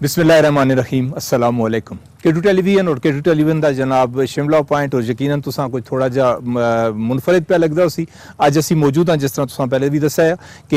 बिस्मिल्लाहिर्रहमानिर्रहीम अस्सलाम वालेकुम। केटू टेलीविजन और केटू टेलीविजन का जनाब शिमला पॉइंट और यकीनन तुसां कोई थोड़ा जा मुनफरिद पे लगता सी। अज असी मौजूद हाँ जिस तरह तुसां पहले भी दस्या कि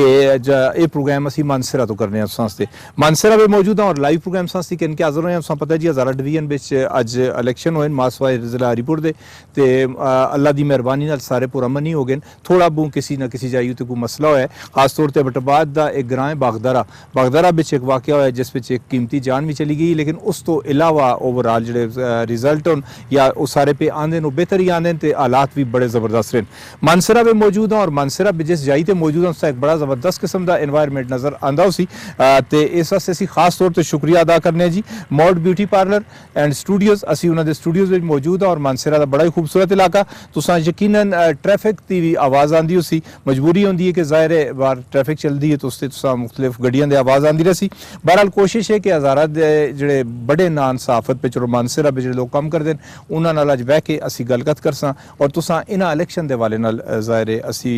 ये प्रोग्राम असी मानसरा तो करने तुसां मानसरा में मौजूद हाँ और लाइव प्रोग्राम सां कि इनके हाजिर होए तुसां पता जी हज़ारा डिवीजन बिच अज इलेक्शन होए मासवाए जिला हरीपुर दे ते अल्लाह की मेहरबानी नाल सारे पुरअमन ही हो गए। थोड़ा बहुत किसी ना किसी जाई उत्ते कोई मसला होया खास तौर पर बटबाद का एक ग्रां है बागदारा बिच एक वाकया होया जिस एक कीमती जान भी चली गई। लेकिन उस तो इलावा ओवरऑल जो रिजल्ट होन या वो सारे पे आंदे बेहतर ही आंदे तो हालात भी बड़े ज़बरदस्त रहे। मानसरा में मौजूद हाँ और मानसरा जिस जाई ते मौजूद हाँ एक बड़ा ज़बरदस्त किस्म का एनवायरमेंट नज़र आता उसी तो इस वास्ते असी खास तौर पर शुक्रिया अदा करने जी Mod beauty parlour and studios असी उन्होंने स्टूडियोज़ में मौजूद हाँ और मानसरा का बड़ा ही खूबसूरत इलाका तुसां यकीनन ट्रैफिक की भी आवाज़ आती उसी मजबूरी होंगी है कि ज़ाहिर है बार ट्रैफिक चलती है तो उससे तुसां मुख्तलिफ गड्डियां की आवाज़ आती रही। बहरहाल कोशिश है कि हज़ारा ਜਿਹੜੇ बड़े नान सहाफत पे चलो मानसरा पे जो लोग काम करते हैं उन्होंने नाल अज बह के असी गलकत करसां और तुसां इन्हां इलेक्शन के हवाले नाल ज़ाहिर है असी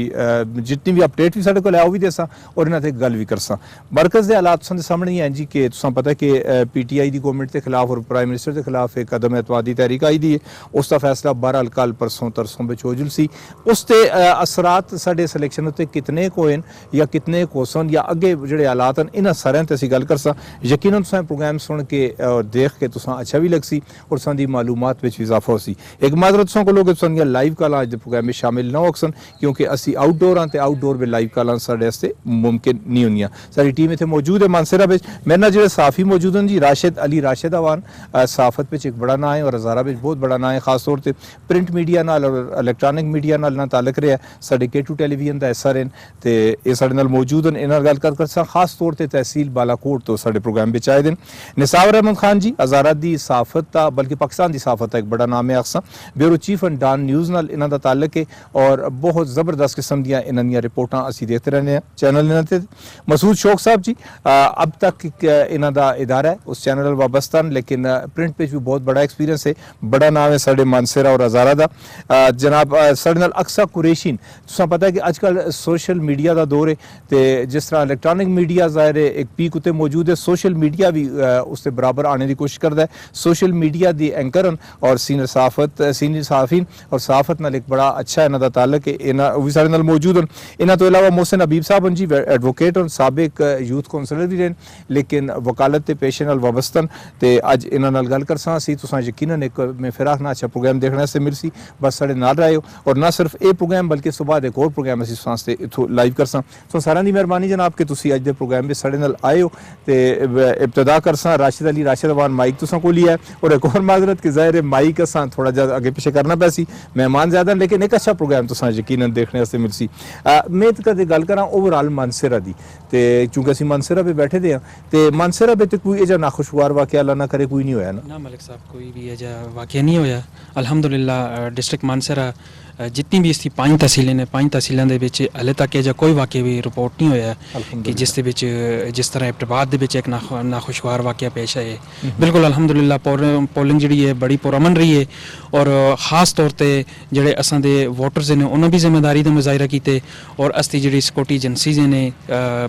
जितनी भी अपडेट भी साढ़े कोल है वो भी देसां और इन्हां ते गल भी करसां। मरकज़ के हालात तुसां दे सामने ही हैं जी कि तुसां पता है कि PTI की गौरमेंट के खिलाफ और प्राइम मिनिस्टर के खिलाफ एक कदम एतवादी तहरीक आई दी है। उसका फैसला बहरहाल कल परसों तरसों बिच हो जुलसी उसते असरात साढ़े इस इलेक्शन उत्ते कितने को हैं या कितने को सन या अगे जो हालात हैं इन्हां सारियां ते असी गल करसां। यकीनन तुसां प्रोग्राम सुन के और देख के तुसां अच्छा भी लगसी और तुसां दी मालूमात विच भी इजाफा होसी। एक माजरत तुसां कोलों कि तुसां लाइव कॉलां अज दे प्रोग्राम में शामिल ना होसन क्योंकि असी आउटडोर हाँ ते आउटडोर में लाइव कॉलां साढ़े वास्ते मुमकिन नहीं होंदियां। सारी टीम इत्थे मौजूद है मानसरा विच। मेरे नाल जिहड़े साफी मौजूद हैं जी राशिद अली राशिद अवान सहाफत विच एक बड़ा नाम है और हज़ारा विच बहुत बड़ा नाम है। खास तौर पर प्रिंट मीडिया नाल और इलैक्ट्रॉनिक मीडिया नाल ना ताल्लुक रहा साडे केटू टेलीविजन का हिस्सा रहे ते ये साडे नाल मौजूद हैं। इन्हां नाल गल कर खास तौर पर तहसील बालाकोट तो साडे प्रोग्राम विच आए दिन निसार अहमद खान जी हज़ारा दी सहाफत का बल्कि पाकिस्तान की सहाफत का एक बड़ा नाम है आखसा bureau chief and Dawn News नाल इन्हां दा ताल्लुक है और बहुत ज़बरदस्त किस्म दी इन्हां दी रिपोर्टां असी देखते रहने हैं चैनल इन्हां ते। मसूद शौक साहब जी अब तक इन्हां दा इदारा है उस चैनल नाल वाबस्ता लेकिन प्रिंट पे भी बहुत बड़ा एक्सपीरियंस है बड़ा नाम है साडे मानसरा और हज़ारा दा। जनाब साडे नाल अक्सा कुरैशी तुसां पता है कि अजकल सोशल मीडिया का दौर है तो जिस तरह इलैक्ट्रॉनिक मीडिया ज़ाहिर है एक पीक उत्ते मौजूद है सोशल मीडिया भी उसके बराबर आने की कोशिश करता है। सोशल मीडिया दी एंकर और सीनियर सहाफीन और सहाफत नाल एक बड़ा अच्छा इन्हां दा ताल्लुक है इन्हां भी साडे नाल मौजूद हैं। इन्हां तो इलावा मोहसिन हबीब साहब जी एडवोकेट और साबिक यूथ कौंसलर भी रहे लेकिन वकालत के पेशे नाल वाबस्तन ते अज इन्हां नाल गल करसां असीं तुसां यकीनन एक मैं फिर आखना अच्छा प्रोग्राम देखने से मिलसी बस साडे नाल रहियो और ना सिर्फ ये प्रोग्राम बल्कि सुबह एक और प्रोग्राम असीं तुसां वास्ते इत्थों लाइव करसां। तो सारिआं दी मेहरबानी जनाब कि तुसीं अज दे प्रोग्राम विच साडे नाल आए हो ते इब्तदा करसां राशिद अली राशिद अवान माइक तुसां कोल ही है और एक और माजरत कि ज़ाहिर है माइक असां थोड़ा जा अगे पिछे करना पैसी मेहमान ज़्यादा लेकिन एक अच्छा प्रोग्राम तुसां यकीनन देखने वास्ते मिलसी। मैं कदे गल करां ओवरऑल मानसरा दी ते चूंकि असीं मानसरा पे बैठे दे ते मानसरा पे कोई एजा नाखुशगवार वाकया अल्लाह ना करे कोई नहीं होया ना मलिक साहब कोई भी एजा वाकया नहीं होया अल्हम्दुलिल्लाह। डिस्ट्रिक्ट मानसरा जितनी भी इसकी 5 तहसीलें ने 5 तहसीलों के विच हले तक एजा कोई वाकया भी रिपोर्ट नहीं होया कि जिस दे विच जिस तरह इब्तबाद दे विच एक नाखुशगवार वाकया पेश आए। बिल्कुल अल्हम्दुलिल्लाह पोलिंग जिहड़ी है बड़ी पुरअमन रही है और ख़ास तौर पर जिहड़े असां दे वोटर्स ने उन्होंने भी जिम्मेदारी का मुजाहरा किए और असदी जिहड़ी सिक्योरिटी एजेंसीज ने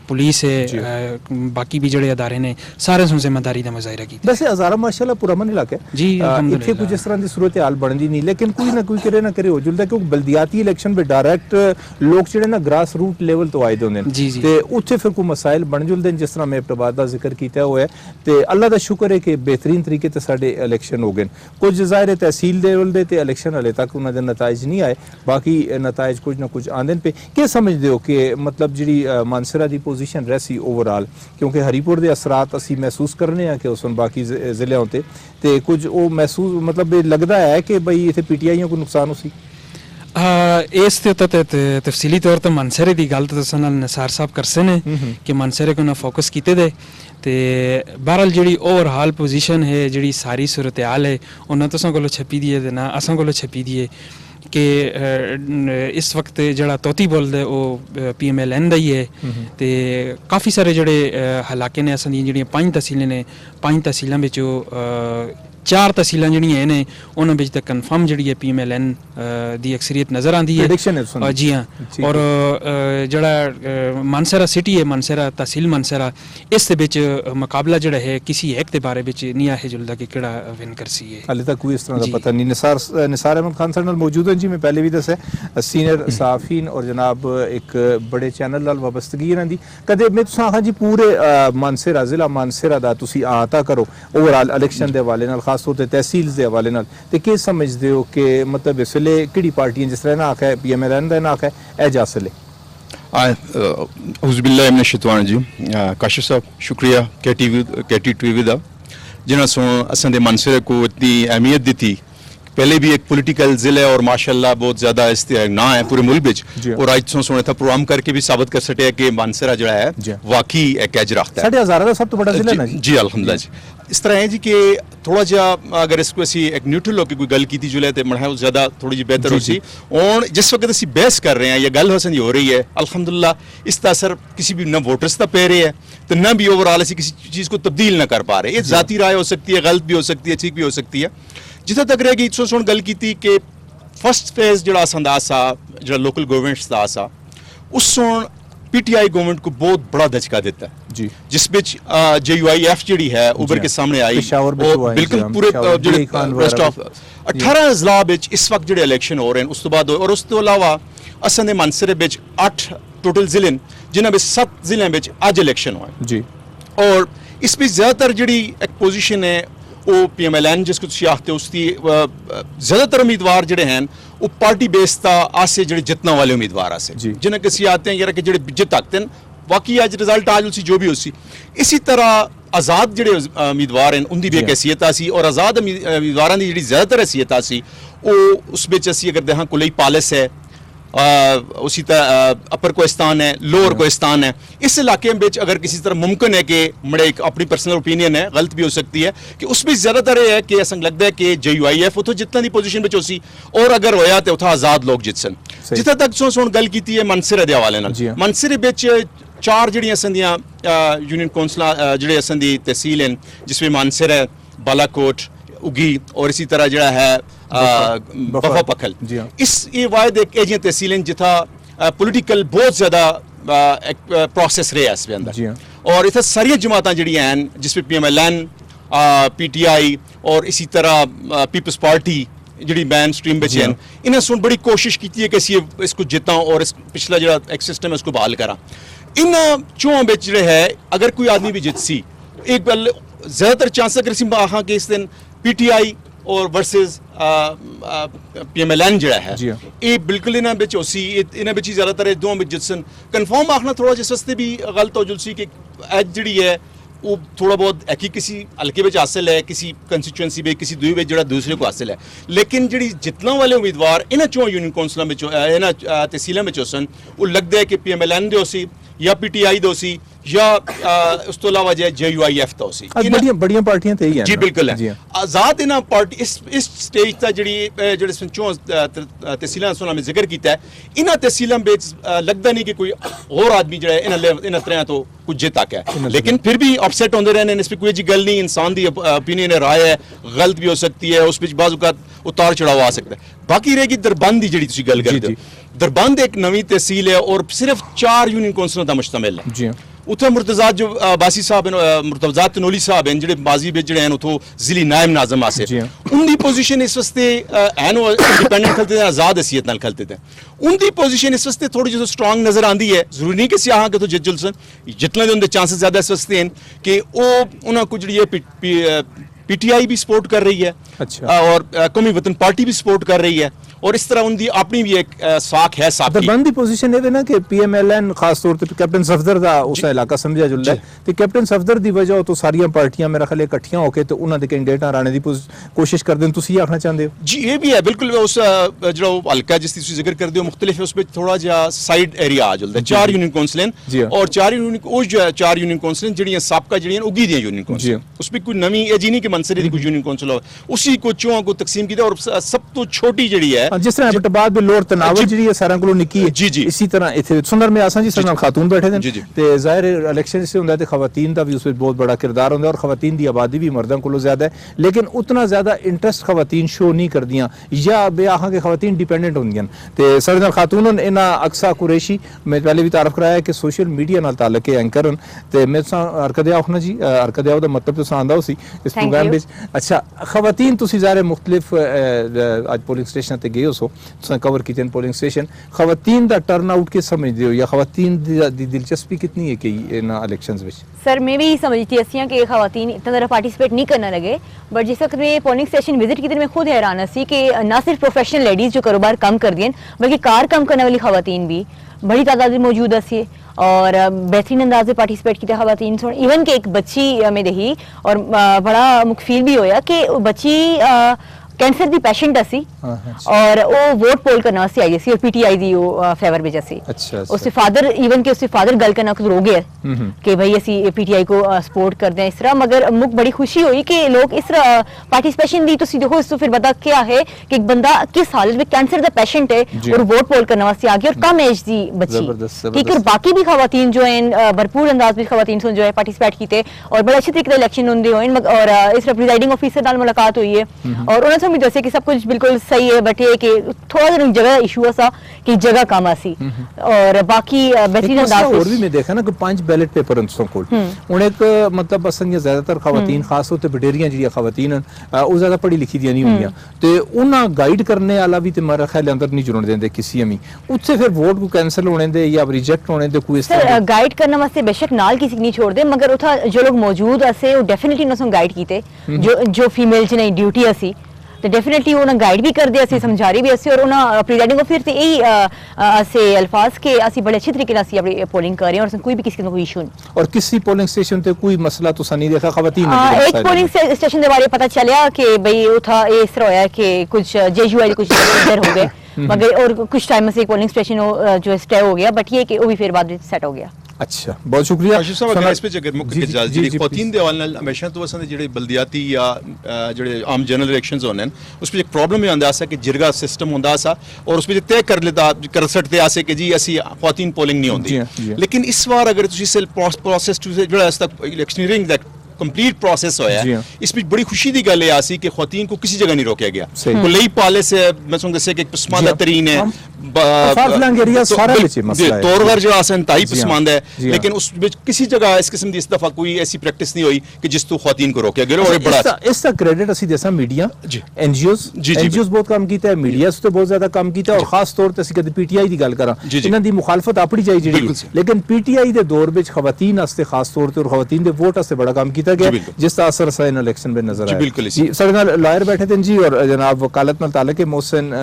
पुलिस है बाकी भी जिहड़े अदारे ने सारे सुन जिम्मेदारी का मुजाहरा किया। वैसे हज़ारा माशाअल्लाह पुरअमन इलाका है जी इत्थे कुछ इस तरह की सूरत हाल बनती नहीं लेकिन कोई ना कोई करे ना करे हो जुलदा क्योंकि बल्दियाती इलेक्शन पे डायरैक्ट लोग जिहड़े ना ग्रास रूट लेवल तो आए होंदे ने ते उत्थे फिर कोई मसाइल बन जुलदे जिस तरह मैं इब्तबाद का जिक्र किया हुआ है तो अल्लाह का शुक्र है कि बेहतरीन तरीके से साडे इलेक्शन हो गए। कुछ ज़ाहिर है तहसील लेवल दे ते इलेक्शन हले तक उन्होंने नताइज नहीं आए बाकी नताइज कुछ ना कुछ आंदे पे क्या समझते हो कि मतलब जी मानसरा की पोजीशन रहसी ओवरऑल क्योंकि हरीपुर के असरात असी महसूस करने कि उस बाकी जिले होते तो कुछ वो महसूस मतलब लगता है कि बई इतने PTI को नुकसान उसी इस तफसीली तौर पर मानसरे की गल तो निसार साहब करसे ने कि मानसरे को ना फोकस किए दे ते बहरहाल जी ओवरऑल पोजीशन है जी सारी सूरत हाल है उन्होंने तुसां कोलों छपी दी है ना असां कोलों छपी दी है कि इस वक्त जड़ा तोती बोलते वो PMLN का ही है तो काफ़ी सारे जोड़े हलाके ने असां दी जिहड़ियां 5 तहसीलें ने 5 तहसीलों 4 ਤਹਿਸੀਲਾਂ ਜਿਹੜੀਆਂ ਨੇ ਉਹਨਾਂ ਵਿੱਚ ਤਾਂ ਕਨਫਰਮ ਜਿਹੜੀ ਹੈ PMLN ਦੀ ਅਕਸਰੀਅਤ ਨਜ਼ਰ ਆਉਂਦੀ ਹੈ। Prediction ਹੈ ਤੁਹਾਨੂੰ? ਜੀ ਹਾਂ। ਔਰ ਜਿਹੜਾ ਮਾਨਸਰਾ ਸਿਟੀ ਹੈ, ਮਾਨਸਰਾ ਤਹਿਸੀਲ ਮਾਨਸਰਾ, ਇਸ ਦੇ ਵਿੱਚ ਮੁਕਾਬਲਾ ਜਿਹੜਾ ਹੈ ਕਿਸੇ ਇੱਕ ਦੇ ਬਾਰੇ ਵਿੱਚ ਨਹੀਂ ਹੈ ਜੁਲਦਾ ਕਿ ਕਿਹੜਾ ਵਿਨ ਕਰਸੀ ਹੈ। ਹਾਲੇ ਤੱਕ ਕੋਈ ਇਸ ਤਰ੍ਹਾਂ ਦਾ ਪਤਾ ਨਹੀਂ। ਨਿਸਾਰ ਅਹਿਮਦ ਖਾਨ ਸਾਡੇ ਨਾਲ ਮੌਜੂਦ ਹਨ ਜੀ। ਮੈਂ ਪਹਿਲੇ ਵੀ ਦੱਸਿਆ ਸੀਨੀਅਰ ਸਾਫੀਨ ਔਰ ਜਨਾਬ ਇੱਕ ਬੜੇ ਚੈਨਲ ਨਾਲ ਵਾਬਸਤਗੀ ਇਹਨਾਂ ਦੀ। ਕਦੇ ਮੈਂ ਤੁਸੀਂ ਆਖਾਂ ਜੀ ਪੂਰੇ ਮਾਨਸਰਾ ਜ਼ਿਲ੍ਹਾ ਮਾਨਸਰਾ ਦਾ ਤੁਸੀਂ ਆਤਾ ਕਰੋ ਓਵਰਆਲ ਇਲੈਕਸ਼ਨ ਦੇ ਹਵਾਲੇ ਨਾਲ, ਖਾਸ ਤੌਰ ਤੇ ਤਹਿਸੀਲ ਦੇ ਹਵਾਲੇ ਨਾਲ, ਤੇ ਕੀ ਸਮਝਦੇ ਹੋ ਕਿ ਮਤਲਬ ਇਸ ਵੇਲੇ ਕਿਹੜੀ ਪਾਰਟੀਆਂ ਜਿਸ ਤਰ੍ਹਾਂ ਨਾ ਆਖਿਆ PMLN ਦਾ ਨਾ ਆਖਿਆ ਇਹ ਜਾ ਸਲੇ? ਉਜ਼ਬਿल्लाह मिनश शैतान रजीम। काशिफ साहब शुक्रिया KTTV ਦਾ ਜਿਨ੍ਹਾਂ ਸੋਂ ਅਸਾਂ ਦੇ ਮਾਨਸਰੇ को इतनी अहमियत दी थी। पहले भी एक पॉलिटिकल जिले और माशाल्लाह बहुत ज़्यादा ना है पूरे मुल्क में, और आज सो सोने था प्रोग्राम करके भी साबित कर सके कि मानसरा जो है वाकई एक एज रखता है। साढ़े हज़ार का सब तो बड़ा जिला ना जी अल्हम्दुलिल्लाह जी। इस तरह है जी कि थोड़ा जिहा अगर इसको असी एक न्यूट्रल होकर कोई गल की जुले तो मैं ज़्यादा थोड़ी जी बेहतर हो सी। और जिस वक्त असी बहस कर रहे हैं या गल हसन हो रही है, अल्हम्दुलिल्लाह इसका असर किसी भी न वोटर्स का पै रहे है तो न भी ओवरऑल असी किसी चीज़ को तब्दील न कर पा रहे। ये ज़ाती राय हो सकती है, गलत भी हो सकती है, ठीक भी हो सकती है। जिथे तक रह गई सो गल की कि फस्ट फेज जो अंदाज सा जो लोकल गवर्नमेंट्स का सा उस PTI गवर्नमेंट को बहुत बड़ा धचका देता है जी, जिस बिच JUIF जी है उभर के सामने आई। बिल्कुल पूरे वेस्ट ऑफ 18 अजला इस वक्त जो इलेक्शन हो रहे हैं उस तो बाद, और उस तो अलावा असां दे मानसरे बिच 8 टोटल जिले जिन्हां बिच 7 जिले बिच अज इलेक्शन होए जी। और इस बिच ज़्यादातर जी एक पोजीशन है वो PMLN जिसको तुम आखते हो उसकी ज़्यादातर उम्मीदवार जोड़े हैं वो पार्टी बेस का आसे जो जितना वाले उम्मीदवार आसे जिन्हें किसी आते हैं यार कि जो जित आते हैं बाकी आज रिजल्ट आज उसी जो भी उसी। इसी तरह आज़ाद जोड़े उम्मीदवार हैं उनकी भी एक हैसीयत आसी, और आज़ाद उम्मीदवार की जी ज़्यादातर हैसीयत आसी वो उस बिच असी अगर देहां कुलई पालिस है, उसी तरह अपर कोहिस्तान है, लोअर कोहिस्तान है। इस इलाके में अगर किसी तरह मुमकिन है कि मेरे एक अपनी पर्सनल ओपिनियन है, गलत भी हो सकती है, कि उसमें ज़्यादातर ये है कि ऐसा लगता है कि JUIF उतो जितना दी पोजीशन में होसी, और अगर होया तो उथा आज़ाद लोग जितसन। जिथे तक सोन गल की है मानसरे दे हवाले नाल, मानसरे बिच 4 जिहड़ियां असां दियां यूनियन कौंसलां जिहड़े असां दी तहसील हैं जिसमें मानसरा है, बालाकोट, उगी और इसी तरह जो है बफा पखल। इस ये वायद एक एजियां तहसीलें जिथा पॉलिटिकल बहुत ज़्यादा एक प्रोसेस रहा है इस अंदर, और इतना सारिया जमात जड़ियाँ हैं जिसमें PMLN, PTI और इसी तरह पीपल्स पार्टी जी मैन स्ट्रीम बचे हैं, इन्हें सुन बड़ी कोशिश की है कि असी इसको जिता और इस पिछला जो एक सिस्टम है उसको बहाल करा। इन चौं बिच जो है अगर कोई आदमी भी जित सी एक गल ज़्यादातर चांस अगर असी आखां कि इस दिन PTI और वर्सेस PMLN जो है ये बिल्कुल इन्हें बिच होसी, इन्हें बिच ज़्यादातर दोनों बिच जितसन। कन्फर्म आखना थोड़ा जिस वास्ते भी गलत हो जुलसी कि एज जी है वो थोड़ा बहुत एक ही किसी हल्के में हासिल है, किसी कंस्टिट्यूएंसी में किसी दुई में जो दूसरे को हासिल है, लेकिन जी जितना वाले उम्मीदवार इन्हें चौं यूनियन कौंसलों में इन्हें तहसीलों में सन वो लगता है कि PMLN दे होसी या PTI दे होसी या उस तो अलावा जो JUIF तो होसी। बड़ियां पार्टियां ते ही हैं जी बिल्कुल है। आज़ाद इन्हें पार्टी इस स्टेज तक जी जो चौं तहसीलों सुना में जिक्र किया है, इन्हें तहसीलों में लगता नहीं कि कोई और आदमी जो है इन्हें तरह तो कुछ जित आके है, लेकिन फिर भी अपसेट होते रहने इस पर कोई जी गल नहीं, इंसान की ओपीनियन है, राय है, गलत भी हो सकती है, उस बाजू का उतार चढ़ाव आ सकता है। बाकी रहेगी दरबंद की जी गल करते हो, दरबंद एक नवी तहसील है और सिर्फ 4 यूनियन कौंसलों का मुश्तमिल है। उत्थे मुर्तज़ा जो बासी साहब मुर्तज़ा तनोली साहब हैं जो माजी बिच जो उतो जिली नायब नाजम आसे उनकी पोजीशन इस वास्ते हैन इंडिपेंडेंट खलते थे, आज़ाद हैसियत नाल खलते थे। उनकी पोजीशन इस वास्ते थोड़ी जो स्ट्रॉन्ग नजर आती है, जरूरी नहीं कि सियाह के तो जित जुलसन, जितना उनके चांसेस ज़्यादा इस वास्ते हैं कि वो उन्हें कुछ जी PTI भी सपोर्ट कर रही है, और कौमी वतन पार्टी भी सपोर्ट कर रही है, और इस तरह उनकी अपनी भी एक साख है। दरबंद की पोजीशन ये ना कि PMLN खास तौर पे कैप्टन सफदर दा उस इलाका समझा जुलदा है, ते कैप्टन सफदर दी वजह तो सारियां पार्टियां मेरा ख्याल इकट्ठियां होके तो उन्हां दे कैंडिडेट हराने दी कोशिश करदे। तुसीं आखना चाहते हो? जी ये भी है बिल्कुल। उस जो हल्का जिसकी तुसीं जिक्र करदे हो मुख्तलिफ है, उस पे थोड़ा जा साइड एरिया आ जुलदा है। 4 यूनियन कौंसलें और 4 यूनियन कौंसलें जिहड़ियां साबका जिहड़ियां उगी दी यूनियन कौंसलें, उस पे कोई नवी जी नहीं कि मंसरी दी कोई यूनियन काउंसिल हो उसी को चोहां को तकसीम कीता और सब तो छोटी जड़ी है जिस तरह एबटाबाद में लोअर तनावल जी, जी सारा को निकी है जी, जी। इसी तरह इथे सुंदर में आसान जी सरना खातून बैठे थे जी, जी। ते जाहिर इलेक्शन से हुंदा ते खवातीन दा भी उस विच बहुत बड़ा किरदार हुंदा और खवातीन दी आबादी भी मर्दां कोलों ज्यादा है लेकिन उतना ज्यादा इंटरेस्ट खवातीन शो नहीं करदियां या बेआहां के खवातीन डिपेंडेंट होंदियां ते सरना खातून इना अक्सा कुरैशी मैं पहले भी तारफ कराया कि सोशल मीडिया नाल ताल्लुक है एंकर ते मैं हरकत आखना जी हरकत दा मतलब तो आंदा उसी इस Thank प्रोग्राम you. विच अच्छा खवातीन तुसी ज़ाहिर मुख्तलिफ आज पोलिंग स्टेशन ते गए हो सो तुसां कवर कीते पोलिंग स्टेशन खवातीन दा टर्न आउट किस समझदे हो या खवातीन दी दिलचस्पी कितनी है कि इना इलेक्शंस विच सर मैं भी समझती हूँ कि खवातीन इतना ज़्यादा पार्टिसिपेट नहीं करना लगे बट जिस वक्त मैं पोलिंग स्टेशन विजिट की मैं खुद हैरान सी कि ना सिर्फ प्रोफेशनल लेडीज़ जो कारोबार कम कर दिए बल्कि कार कम करने वाली खवातीन भी बड़ी तादाद में मौजूद सी और बेहतरीन अंदाज में पार्टिसिपेट किया खवातीन इवन कि एक बच्ची में दही और बड़ा मुखफील भी होया कि बच्ची कैंसर दी पेशेंट असी और वो वोट पोल करना वास्ते आई सी और पीटीआई दी वो फेवर विच असी अच्छा उसके फादर इवन के उसके फादर गल करना रो गए कि भाई असी पीटीआई को सपोर्ट करते हैं इस तरह मगर मुझ बड़ी खुशी हुई कि लोग इस तरह पार्टिसिपेशन दी तो देखो इसको फिर पता क्या है कि एक बंदा किस हालत में कैंसर दा पेशेंट है और वोट पोल करने वास्ते आ गया और कम एज दी बच्ची ठीक है बाकी भी खवातीन जो हैं भरपूर अंदाज में खवातीन जो है पार्टिसिपेट कीते और बड़े अच्छे तरीके इलेक्शन होंगे और इस तरह प्रिजाइडिंग ऑफिसर नाल मुलाकात हुई है और उन्होंने उम्मीद दसे कि सब कुछ बिल्कुल सही है बट ये कि थोड़ा सा जगह इशू सा कि जगह कम आसी और बाकी बेहतरीन अंदाज और भी मैं देखा ना कि 5 बैलेट पेपर उन कोल उन एक मतलब असन ये ज्यादातर खवातीन खास तौर ते बडेरियां जी खवातीन वो ज्यादा पढ़ी लिखी दी नहीं होंदियां ते उन्हां गाइड करने वाला भी ते मेरे ख्याल अंदर नहीं जुड़न देंदे किसी अमी उत्थे फिर वोट को कैंसिल होने दे या रिजेक्ट होने दे कोई इस सर गाइड करने वास्ते बेशक नाल किसी नहीं छोड़ दे मगर उथा जो लोग मौजूद असे वो डेफिनेटली उन्होंने गाइड कीते जो फीमेल च नहीं ड्यूटी असी तो डेफिनेटली उन्हें गाइड भी कर दिया सी समझा रही भी असी और उन्हें प्रीजाइडिंग ऑफिसर से यही असे अल्फाज के असी बड़े अच्छे तरीके से अपनी पोलिंग कर रहे हैं और कोई भी किसी का कोई इशू नहीं और किसी पोलिंग स्टेशन पे कोई मसला तो नहीं देखा खवातीन एक पोलिंग स्टेशन के बारे पता चलिया कि भाई उठा इस तरह होया कि कुछ जेयूआई कुछ इधर हो गए मगर और कुछ टाइम से एक पोलिंग स्टेशन जो स्टे हो गया बट ये कि वो भी फिर बाद में सेट हो गया अच्छा बहुत शुक्रिया आशिफ साहब अगर इस पे अगर मुख्य इजाजत जी खवातीन दे हवाले नाल हमेशा तो असां दे जेह्ड़े बलदियाती या जेह्ड़े आम जनरल इलेक्शंस होने न उस पे एक प्रॉब्लम ये आंदा सा कि जिरगा सिस्टम होंदा सा और उस पे तय कर लेता कर सकते आसे कि जी असी खवातीन पोलिंग नहीं होंदी लेकिन इस बार अगर तुसी सेल प्रोसेस टू जेह्ड़ा अस तक इलेक्शनियरिंग दा कंप्लीट प्रोसेस होया है इसमें बड़ी खुशी दी गल है आसी कि खवातीन को किसी जगह नहीं रोका गया को लई पाले से मैं समझ दसे कि एक पसमानदा तरीन है तौरवर जो आसन ताई पसमानदा है लेकिन उस किसी जगह इस किस्म की इस दफा कोई ऐसी प्रैक्टिस नहीं हुई कि जिस तो खवातीन को रोका गया और बड़ा इसका क्रेडिट असि देसा मीडिया एनजीओस बहुत काम कीता है मीडिया से बहुत ज्यादा काम कीता है और खास तौर ते असि कदे पीटीआई दी गल करा इन्हां दी मुखालफत अपनी जाई जेडी लेकिन पीटीआई दे दौर विच खवातीन वास्ते खास तौर ते और खवातीन दे वोट वास्ते बड़ा काम कीता गया जिस दा असर इन इलेक्शन में नजर आया बिल्कुल जी साडे नाल लॉयर बैठे थे जी और जनाब वकालत नाल ताल्लुक है मोहसिन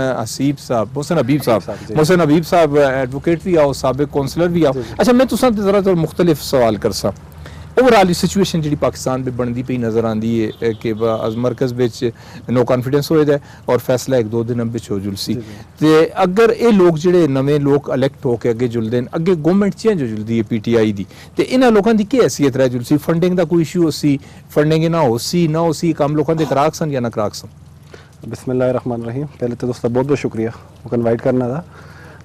हबीब साहब एडवोकेट भी आओ साबिक काउंसलर भी आओ अच्छा मैं तुसां ते जरा तो मुख्तलिफ सवाल करसा ओवरऑल सिचुएशन जी पाकिस्तान में बनती पई नजर आती है कि मरकज़ बिच नो कॉन्फिडेंस होए दा और फैसला 1-2 दिन बिच हो जुलसी ते अगर ये लोग जिहड़े नवे लोग इलैक्ट होके अगे जुलदे न अगे गवर्नमेंट चेंज हो जुलदी है पीटीआई दी ते इन्हां लोकां दी की हैसियत रह जुलसी फंडिंग दा कोई इशू होसी फंडिंग ना होसी काम लोकां दे कराक सन या ना कराक सन बिस्मिल्लाहिर्रहमानिर्रहीम पहले तो दोस्तों बहुत बहुत शुक्रिया वो इनवाइट करने का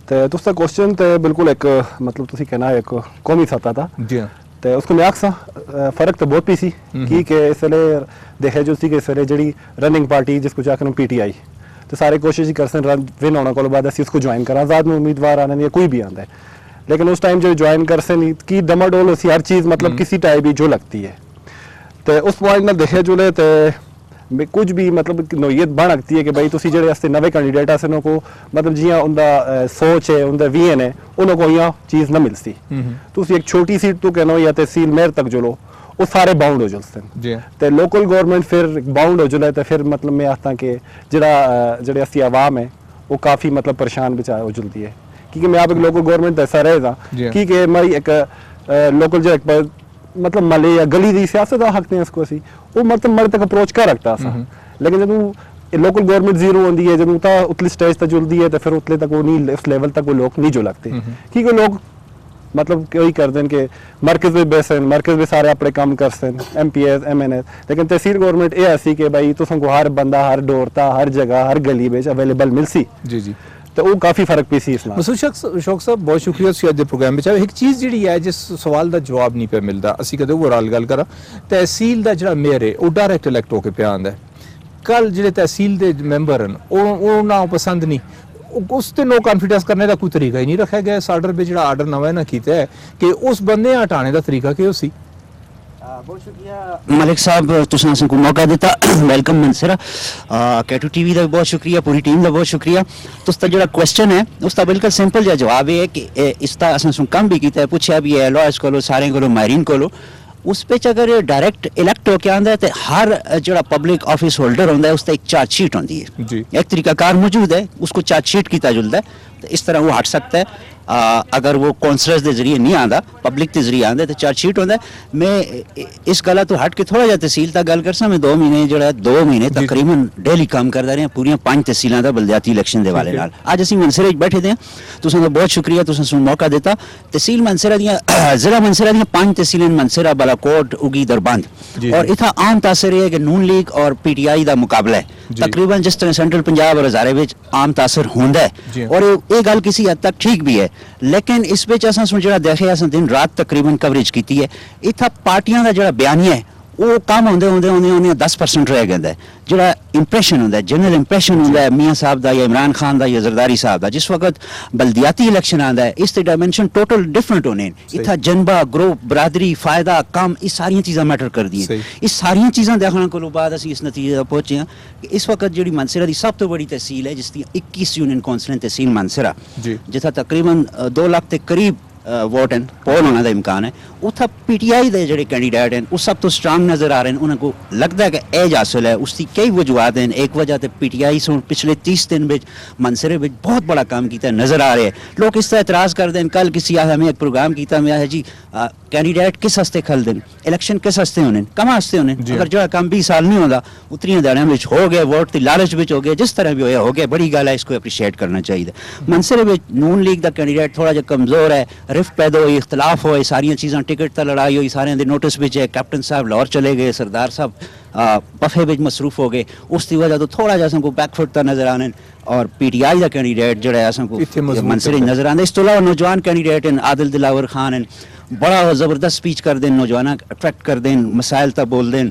तो दोस्तों क्वेश्चन तो बिल्कुल एक मतलब तुसी कहना एक कौमी सतह था जी हाँ तो उसको मैं आखसा फर्क तो बहुत पी सी कि इस वे देखा जो सी कि इस वे जी रनिंग पार्टी जिसको चाहते पीटीआई तो सारे कोशिश ही कर विन होने को बाद असी उसको ज्वाइन करा आजाद में उम्मीदवार आने या कोई भी आता है लेकिन उस टाइम जो ज्वाइन कर से की डमाडोल उसी हर चीज़ मतलब किसी टाइप भी जो लगती है तो उस पॉइंट में देखे जुले तो कुछ भी मतलब नोयत बन सकती है कि भाई तुसी जेह्ड़े आस्ते नवे कैंडिडेट आसे को मतलब जियां उनका सोच है उनका विजन है उनको इ'यां चीज़ ना मिलती तुसी एक छोटी सीट तो कहना या तहसील मेयर तक जुलो वो सारे बाउंड हो जुलते तो लोकल गवर्नमेंट फिर बाउंड हो जुले तो फिर मतलब मैं आखता कि जेह्ड़े असी आवाम है वो काफ़ी मतलब परेशान बेचा हो जुलती है क्योंकि मैं आप एक लोकल गवर्नमेंट ऐसा रहेगा कि मैं एक लोकल जो मतलब मले या गली दी सियासत आ सकते हैं इसको असी वो मतलब मरे तक अप्रोच कर रखता सा लेकिन जब लोकल गवर्नमेंट जीरो होती है जब उतली स्टेज तक जुलती है तो फिर उतले तक वो नहीं उस लेवल तक वो लोग नहीं जो लगते क्योंकि लोग मतलब कोई कर दें कि मरकज में बेसन मरकज में सारे अपने काम कर सन MPs MNs, लेकिन तहसील गवर्नमेंट ये ऐसी कि भाई तुमको हर बंदा हर डोरता हर जगह हर गली में अवेलेबल मिल सी, जी जी तो वो काफ़ी फर्क पी सी इसमें। ਮਸੂਦ ਸ਼ੌਕ ਸਾਹਿਬ ਬਹੁਤ ਸ਼ੁਕਰੀਆ ਤੁਸੀਂ ਅੱਜ ਦੇ ਪ੍ਰੋਗਰਾਮ ਵਿੱਚ ਆਏ। ਇੱਕ ਚੀਜ਼ ਜਿਹੜੀ ਹੈ ਜਿਸ ਸਵਾਲ ਦਾ ਜਵਾਬ ਨਹੀਂ ਪਿਆ ਮਿਲਦਾ, ਅਸੀਂ ਕਦੇ ਓਵਰਆਲ ਗੱਲ ਕਰਾਂ, ਤਹਿਸੀਲ ਦਾ ਜਿਹੜਾ ਮੇਅਰ ਹੈ ਉਹ ਡਾਇਰੈਕਟ ਇਲੈਕਟ ਹੋ ਕੇ ਪਿਆ ਆਉਂਦਾ ਹੈ। ਕੱਲ ਜਿਹੜੇ ਤਹਿਸੀਲ ਦੇ ਮੈਂਬਰ ਹਨ ਉਹ ਨਾ ਪਸੰਦ ਨਹੀਂ, ਉਸ ਤੇ ਨੋ ਕੌਨਫੀਡੈਂਸ ਕਰਨੇ ਦਾ ਕੋਈ ਤਰੀਕਾ ਹੀ ਨਹੀਂ ਰੱਖਿਆ ਗਿਆ। ਇਸ ਆਰਡਰ ਵਿੱਚ ਜਿਹੜਾ ਆਰਡਰ ਨਵਾਂ ਨਾ ਕੀਤਾ ਹੈ ਕਿ ਉਸ ਬੰਦੇ ਹਟਾਣੇ ਦਾ ਤਰੀਕਾ ਕੀ ਸੀ। बहुत शुक्रिया मलिक साहब, तुसां असें को मौका दिता, वेलकम मंसरा। कैटू टीवी का भी बहुत शुक्रिया, पूरी टीम का बहुत शुक्रिया। तुसदा जो क्वेश्चन है उसका बिल्कुल सिंपल जिहा जवाब है कि इसका असें कम भी किया, पूछा भी है लॉयर्स को, सारे को, माहरीन को। उस पे अगर डायरैक्ट इलैक्ट होकर आंदा है तो हर जो पब्लिक ऑफिस होल्डर होंदा है उसका एक चार्जशीट होती है, जी। एक तरीकाकार मौजूद है, उसको चार्जशीट किया जुलता है, तो इस तरह वो हट सकता है। अगर वो कौंसलर्स के जरिए नहीं आता, पब्लिक के जरिए आंदा तो चार्जशीट होता है। मैं इस गल तो हट के थोड़ा जहा तहसील तक गल करसा, मैं 2 महीने जो 2 महीने तकरीबन डेली काम करता रहा पूरी 5 तहसीलों का बलदियाती इलैक्शन के हवाले नाल। अज असीं मनसरे बैठे दे, तुसां दा बहुत शुक्रिया, तुसां मौका दिता। तहसील मनसरा दियां जिला मनसरा दियां 5 तहसीलें, मनसरा, बालाकोट, उगी, दरबंद, और इतना आम तासर है कि नून लीग और PTI का मुकाबला है तकरीबन जिस तरह सेंट्रल पंजाब और हज़ारे में आम तासर होंदा है, और ये गल किसी हद तक ठीक भी है। लेकिन इस विच असां जो देखे असां दिन रात तकरीबन कवरेज की है, इतना पार्टियां का जो बयानिया है वो कम होंदे होंदे होंदे 10% रह गया है। जो इंप्रैशन होंदा है, जनरल इंप्रैशन होंदा है मियाँ साहब का या इमरान खान का या जरदारी साहब का, जिस वक्त बलदियाती इलैक्शन आता है इसके डायमेंशन टोटल डिफरेंट होने, इतना जनबा ग्रुप बरादरी फायदा कम, ये सारिया चीज़ां मैटर कर दी हैं। इस सारिया चीज़ां देखने को बाद असीं इस नतीजे तक पहुंचे हैं कि इस वक्त जी मनसरा की सब तो बड़ी तहसील है जिसकी 21 यूनियन कौंसल तहसील मनसरा, जिथा तकरीबन 2 लाख के करीब वोट हैं, पोल होने का इम्कान है। उत्थे PTI के जोड़े कैंडीडेट हैं वो सब तो स्ट्रांग नज़र आ रहे हैं, उनको लगता है कि एज हासिल है। उसकी कई वजूहत हैं, एक वजह तो PTI से पिछले 30 दिन में मनसरे में बहुत बड़ा काम किया नज़र आ रहे हैं। लोग इस तरह एतराज़ करते हैं, कल किसी हमें एक प्रोग्राम किया मैं है जी कैंडीडेट किस हस्ते खलते हैं, इलैक्शन किस हस्ते होने, कम हस्ते होने, अगर जो काम 20 साल नहीं होता उतनी दिहाड़ियों में हो गए, वोट की लालच में हो गए, जिस तरह भी हो गया, बड़ी गल है, इसको अप्रीशिएट करना चाहिए। मनसरे में नून लीग का कैंडीडेट थोड़ा जहा कमज़ोर है, रिफ्ट पैदा हुई, इख्तलाफ होए, सारिया चीज़ां टिकट तक लड़ाई हुई, सारे दे नोटिस में है, कैप्टन साहब लाहौर चले गए, सरदार साहब पफे में मसरूफ हो गए, उसकी वजह तो थोड़ा जहा को बैकफुट का नजर आने, और PTI का कैंडीडेट जो है मनसरे नजर आने। इस तो अलावा नौजवान कैंडीडेट हैं, आदिल दिलावर खान हैं, बड़ा ज़बरदस्त स्पीच कर दें, नौजवान अट्रैक्ट कर दें, मसाइल तक बोल दें,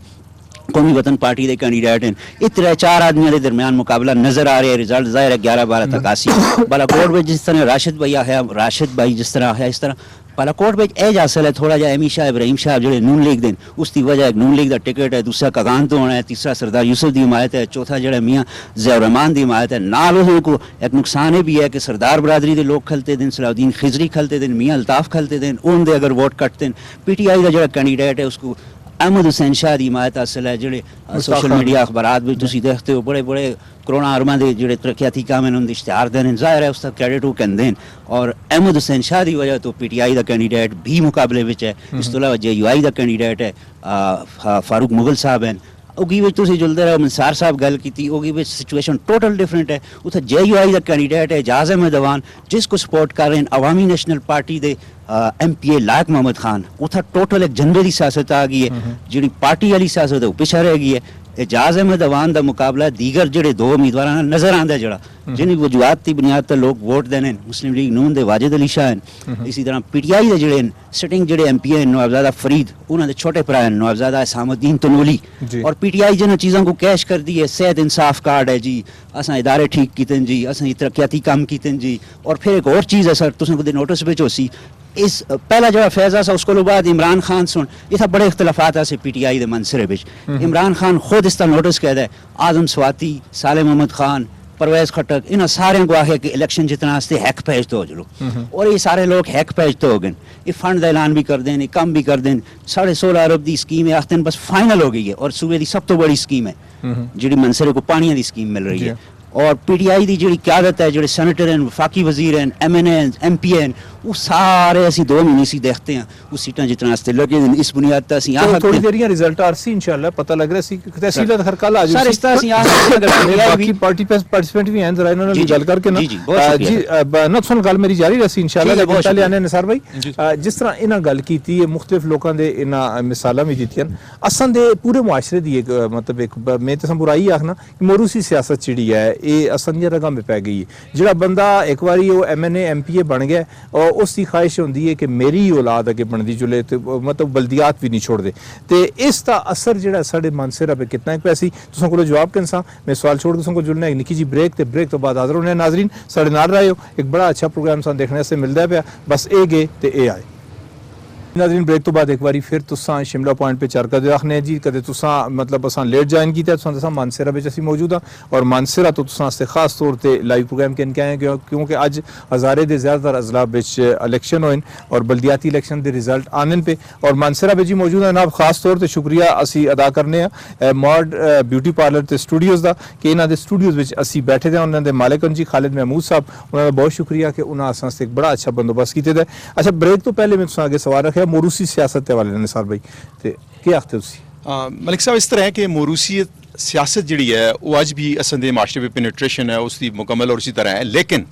कौमी वतन पार्टी के कैंडीडेट हैं। इतने 4 आदमियों के दरमियान मुकाबला नजर आ रहा है, रिजल्ट जाहिर है 11-12 तक आसी। बालाकोट में जिस तरह राशिद भाई आया, राशिद भाई जिस तरह आया, इस तरह बालाकोट में एज हासिल है थोड़ा जहा एमी शाह इब्राहिम शाह जो नून लीग दें, उसकी वजह नून लीग का टिकट है, दूसरा कगान तो होना है, तीसरा सरदार यूसुफ की हिमायत है, चौथा जो मियाँ ज़ियाउर रहमान की हिमायत है। नाल को एक नुकसान ये भी है कि सरदार बरादरी के लोग खलते दिन, सलाउद्दीन खिजरी खलते दिन, मियाँ अल्ताफ खलते दिन, उनके अगर वोट कटते हैं। PTI का जो कैंडीडेट है उसको अहमद हुसैन शाह की हिमायत हासिल है, जोड़े सोशल मीडिया अखबार भी तुम देखते हो, बड़े बड़े करोना अरमा के जोड़े तरक्याती काम हैं उन्हें इश्तिहार देने, जाहिर है उसका क्रेडिट वो कहते हैं। और अहमद हुसैन शाह की वजह तो PTI का कैंडीडेट भी मुकाबले में है। इस तो अलावा JUI का कैंडीडेट है फारूक मुगल साहब हैं, उगी विच तुसीं जुलदे रहो, मंसार साहब गल की, उगी विच सिचुएशन टोटल डिफरेंट है। उत्थे JUI का कैंडीडेट है एजाज अहमद अवान, जिसको सपोर्ट कर रहे हैं अवामी नेशनल पार्टी के MPA लायक मोहम्मद खान। उत्थे टोटल एक जनबे की सियासत आ गई है, जी पार्टी वाली सियासत है पिछा रह गई है। एजाज अहमद अवान का मुकाबला दीगर जोड़े 2 उम्मीदवार नजर आता जरा जिन्हें वजूहत की बुनियाद पर लोग वोट देने, मुस्लिम लीग नून के वाजिद अली शाह हैं, इसी तरह PTI के जोड़े सिटिंग जोड़े MPA नवाबजादा फरीद, उन्होंने छोटे भरा हैं नवाबजादा इसामुद्दीन तनोली, और PTI जिन्होंने चीज़ों को कैश कर दी है, सेहत इंसाफ कार्ड है जी, असा इदारे ठीक किए जी, असा तरक्याती काम किए जी। और फिर एक और चीज़ है सर, तुम नोटिस में हो सी इस पहला जो फैज़ा सा उसको बाद इमरान खान सुन इतना बड़े इख्तलाफात से PTI के मनसरे बिच इमरान खान खुद इसका नोटिस कहता है, आजम स्वाति, साले मोहम्मद खान, परवेज खटक, इन सारे को आखे कि इलेक्शन जितना वास्ते हैक भेज दो जो, और ये सारे लोग हैक भेज तो हो गए। ये फंड का ऐलान भी कर दें, कम भी कर दें, 16.5 अरब की स्कीम आखते हैं बस फाइनल हो गई है, और सूबे की सब तो बड़ी स्कीम है जी मनसरे को पानी की स्कीम मिल रही है। और PTI की जी क्यादत है, जो सेनेटर हैं, वफाकी वजीर हैं, MNA हैं, MPA हैं, ਉਹ ਸਾਰੇ ਅਸੀਂ 2 ਮਹੀਨੇ ਸੀ ਦੇਖਦੇ ਹਾਂ ਉਹ ਸੀਟਾਂ ਜਿੱਤਣ ਵਾਸਤੇ ਲੇਕਿਨ ਇਸ ਬੁਨਿਆਦ ਤੇ ਅਸੀਂ ਆਹ ਥੋੜੀ ਦੇਰੀਆਂ ਰਿਜ਼ਲਟ ਆ ਸੀ ਇਨਸ਼ਾਅੱਲਾ ਪਤਾ ਲੱਗ ਰਿਹਾ ਸੀ ਕਿ ਤਹਿਸੀਲਦਾਰ ਹਰ ਕੱਲ ਆ ਜਾਊ ਸਰ ਇਸ ਤਰ੍ਹਾਂ ਅਸੀਂ ਆਹ ਬਾਕੀ ਪਾਰਟੀ ਪਾਰਟਿਸਪੈਂਟ ਵੀ हैं जरा इन्होंने जी, भी गल करके ना जी, बहुत शुक्रिया। नक्सन गल मेरी जारी रसी इंशाल्लाह ठीक है, लेकिन बहुत पहले शुक्रिया। आने निसार भाई जिस तरह इन्हां गल कीती है मुख्तलिफ लोगों दे इन्हां मिसालां भी दित्तियां असां दे पूरे मुआशरे दी एक मतलब एक मैं तो बुराई आखना कि मोरूसी सियासत जिहड़ी है ये असां दी रगां में पै गई है जिहड़ा बंदा एक बारी वो MNA MPA बन गया और उसकी ख्वाहिश होंदी है कि मेरी औलाद अगे बनदी जुले ते मतलब बल्दियात भी नहीं छोड़दे ते इस दा असर जिहड़ा साडे मानसरा पे कितना है पैसी तुसां कोल जवाब किनसा मैं सवाल छोड़ तुसां को जुड़ना एक निक्की जी ब्रेक ते ब्रेक तो बाद हाजिर होने नाजरीन साढ़े नाल रहे हो एक बड़ा अच्छा प्रोग्राम सन देखने से मिलता है बस ए गए ते ए आए नाज़रीन ब्रेक तो बाद एक बारी फिर तुसां शिमला पॉइंट पे चर कदे आखने जी कदे तुसां मतलब असां लेट ज्वाइन कीता तुसां दसा मानसरा विच असीं मौजूद हां और मानसरा तो तुसां आस्ते खास तौर ते लाइव प्रोग्राम के इनके आए क्योंकि अज हज़ारे दे ज़्यादातर अजला विच इलेक्शन होइन और बल्दियाती इलेक्शन दे रिजल्ट आने पे और मानसरा विच जी मौजूद हैं जनाब खास तौर ते शुक्रिया असीं अदा करने आ मॉड ब्यूटी पार्लर ते स्टूडियोज़ दा कि इन्हां दे स्टूडियोज़ विच असीं बैठे दे उन्हां दे मालिक जी खालिद महमूद साहब उन्हां दा बहुत शुक्रिया कि उन्हां असां आस्ते एक बड़ा अच्छा बंदोबस्त कीते दा अच्छा ब्रेक तो पहले मैं तुसां अगे सवाल रखिया मोरूसी सियासत के हवाले निसार भाई ते की आखते हो मलिक साहब इस तरह है कि मोरूसीत सियासत जिहड़ी है वो अज भी असां दे माशरे पे पेनिट्रेशन है उसकी मुकम्मल और उसी तरह है लेकिन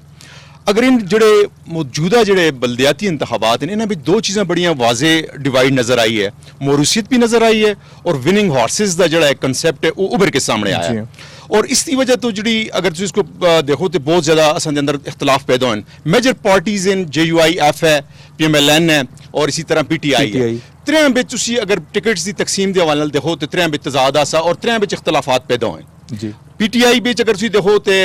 अगर इन जड़े मौजूदा जड़े बल्दियाती इंतखाबात हैं इन्हें भी 2 चीज़ें बड़ियां वाजे डिवाइड नज़र आई है मोरूसीत भी नज़र आई है और विनिंग हॉर्सेस का जड़ा कंसेप्ट है वो उभर के सामने आया है और इसकी वजह तो जी अगर तुम इसको देखो तो बहुत ज़्यादा असन अंदर इख्तलाफ पैदा होन मेजर पार्टीज इन JUIF है PMLN है और इसी तरह PTI है त्रें बिच तुसी अगर टिकट्स की तकसीम के हवाले नाल देखो तो त्रें बिच तजाद आसा और त्रें बिच इख्तलाफात पैदा होए जी PTI बिच अगर तुसी देखो तो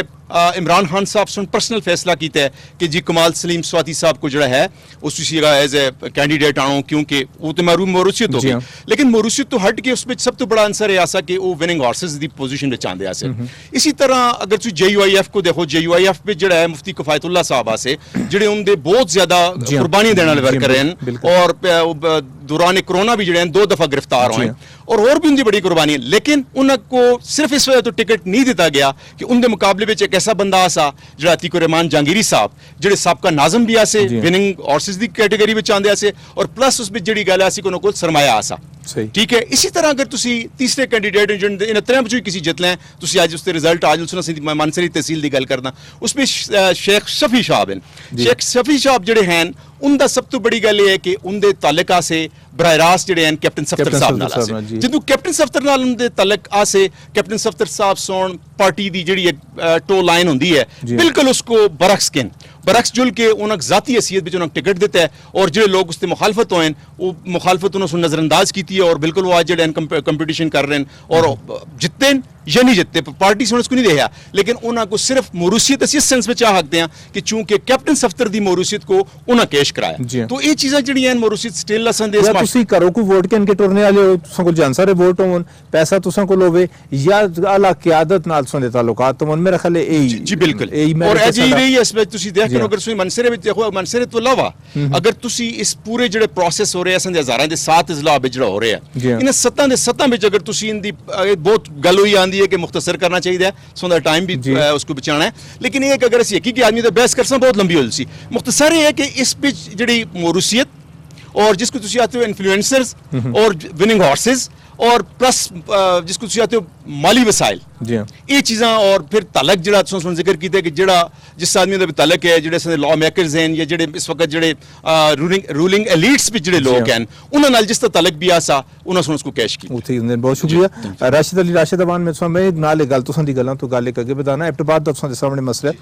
इमरान खान साहब सुन पर्सनल फैसला किया है कि जी कमाल सलीम स्वाति साहब को जो है उस एज ए कैंडिडेट आनो क्योंकि वो तो मरूम मोरूसीत हो गई लेकिन मोरूसीत तो हट के उसमें सब तो बड़ा आंसर है आसा कि वो विनिंग हॉर्सेस की पोजीशन में चाहते आसे इसी तरह अगर तुम JUIF को देखो JUIF पे जड़ा है मुफ्ती कफायतुल्लाह साहब आसे जड़े उनके बहुत ज्यादा कुर्बानी देने वाले वर्कर हैं और दौरान कोरोना भी जड़े 2 दफा गिरफ्तार हुए और भी उनकी बड़ी कुर्बानी है लेकिन उनको सिर्फ इस वजह तो टिकट नहीं दिता गया कि उनके मुकाबले में एक ऐसा बंदा आसा जो अतीक रहमान जहांगीरी साहब जिहड़े साबका नाज़म भी आसे विनिंग हॉर्सेस की कैटेगरी में आंदे आसे और प्लस उसमें जिहड़ी गल आसी कोई कोल सरमाया आसा ठीक है इसी तरह अगर तुसी तीसरे कैंडिडेट इन त्रें बचों किसी जित लें तुसी आज उसके रिजल्ट आज सुना मानसरी तहसील की गल करना उसमें शेख शफी साहब हैं शेख शफी साहब जिहड़े हैं उनका सब तो बड़ी गल है कि उनके ताल्लुका से बराह रास्त जिहड़े हैं कैप्टन सफ्तर साहब नाल आसे जिद्दू कैप्टन सफ्तर नाल उनके ताल्लुक आसे कैप्टन सफ्तर साहब सोन पार्टी की जिहड़ी टो लाइन होंदी है बिल्कुल उसको बरक्स जुल के उन्हें जाती हैसियत में उन्हें टिकट देता है और जो लोग उससे मुखालफत होए वो मुखालफत उन्होंने नज़रअंदाज की है और बिल्कुल वो आज जो कंपटीशन कर रहे हैं और जितते या नहीं जितते पार्टी से उसको नहीं देखा लेकिन उन्होंने सिर्फ मोरूसीत इस सेंस में चाह सकते हैं कि चूंकि कैप्टन सफ्तर की मोरूसीत को उन्हें पेश कराया तो ये चीज़ें जी मोरूसीत स्टिल असन दे तुसी घरों को वोट के इनके टुरने वाले हो तुसां को जान सारे वोट होन पैसा तुसां को होवे या आला क़यादत नाल तुसां दे ताल्लुकात होन मेरा ख्याल है जी बिल्कुल और यही रही है इसमें तुसी देख के अगर तुसी मनसरे में देखो मनसरे तो अलावा अगर तुसी इस पूरे जो प्रोसेस हो रहे हैं असन दे हज़ारां दे 7 इजला जो हो रहे हैं इन 7 में अगर तुसी इनदी बहुत गल हुई आंदी है कि मुख्तसर करना चाहिए सो टाइम भी उसको बचाना है लेकिन एक अगर असीं हकीकी आदमी तो बहस करना बहुत लंबी होती सी मुख्तसर है कि इस बिच जिहड़ी मोरूसीत और जिसको तुसी आते हो इन्फ्लुएंसर्स और विनिंग हॉर्सेस और प्लस जिसको तुसी आते हो माली वसाइल ये चीज़ां और फिर तलक जिहड़ा तुसीं जिक्र कीता कि जिहड़ा जिस आदमी दा भी तलक है जिहड़े लॉ मेकर्स हैं या जिहड़े इस वक्त जिहड़े रूलिंग एलीट्स भी जिहड़े लोग हैं उन्हां नाल जिस दा तलक भी आसा उन्हां उसको कैश की उथे बहुत शुक्रिया राशिद अली राशिद अमान में तुसां मैं नाल गल तुसां दी गल्लां तो गल एक अगे बताना एबटाबाद दा तुसां दे सामने मसला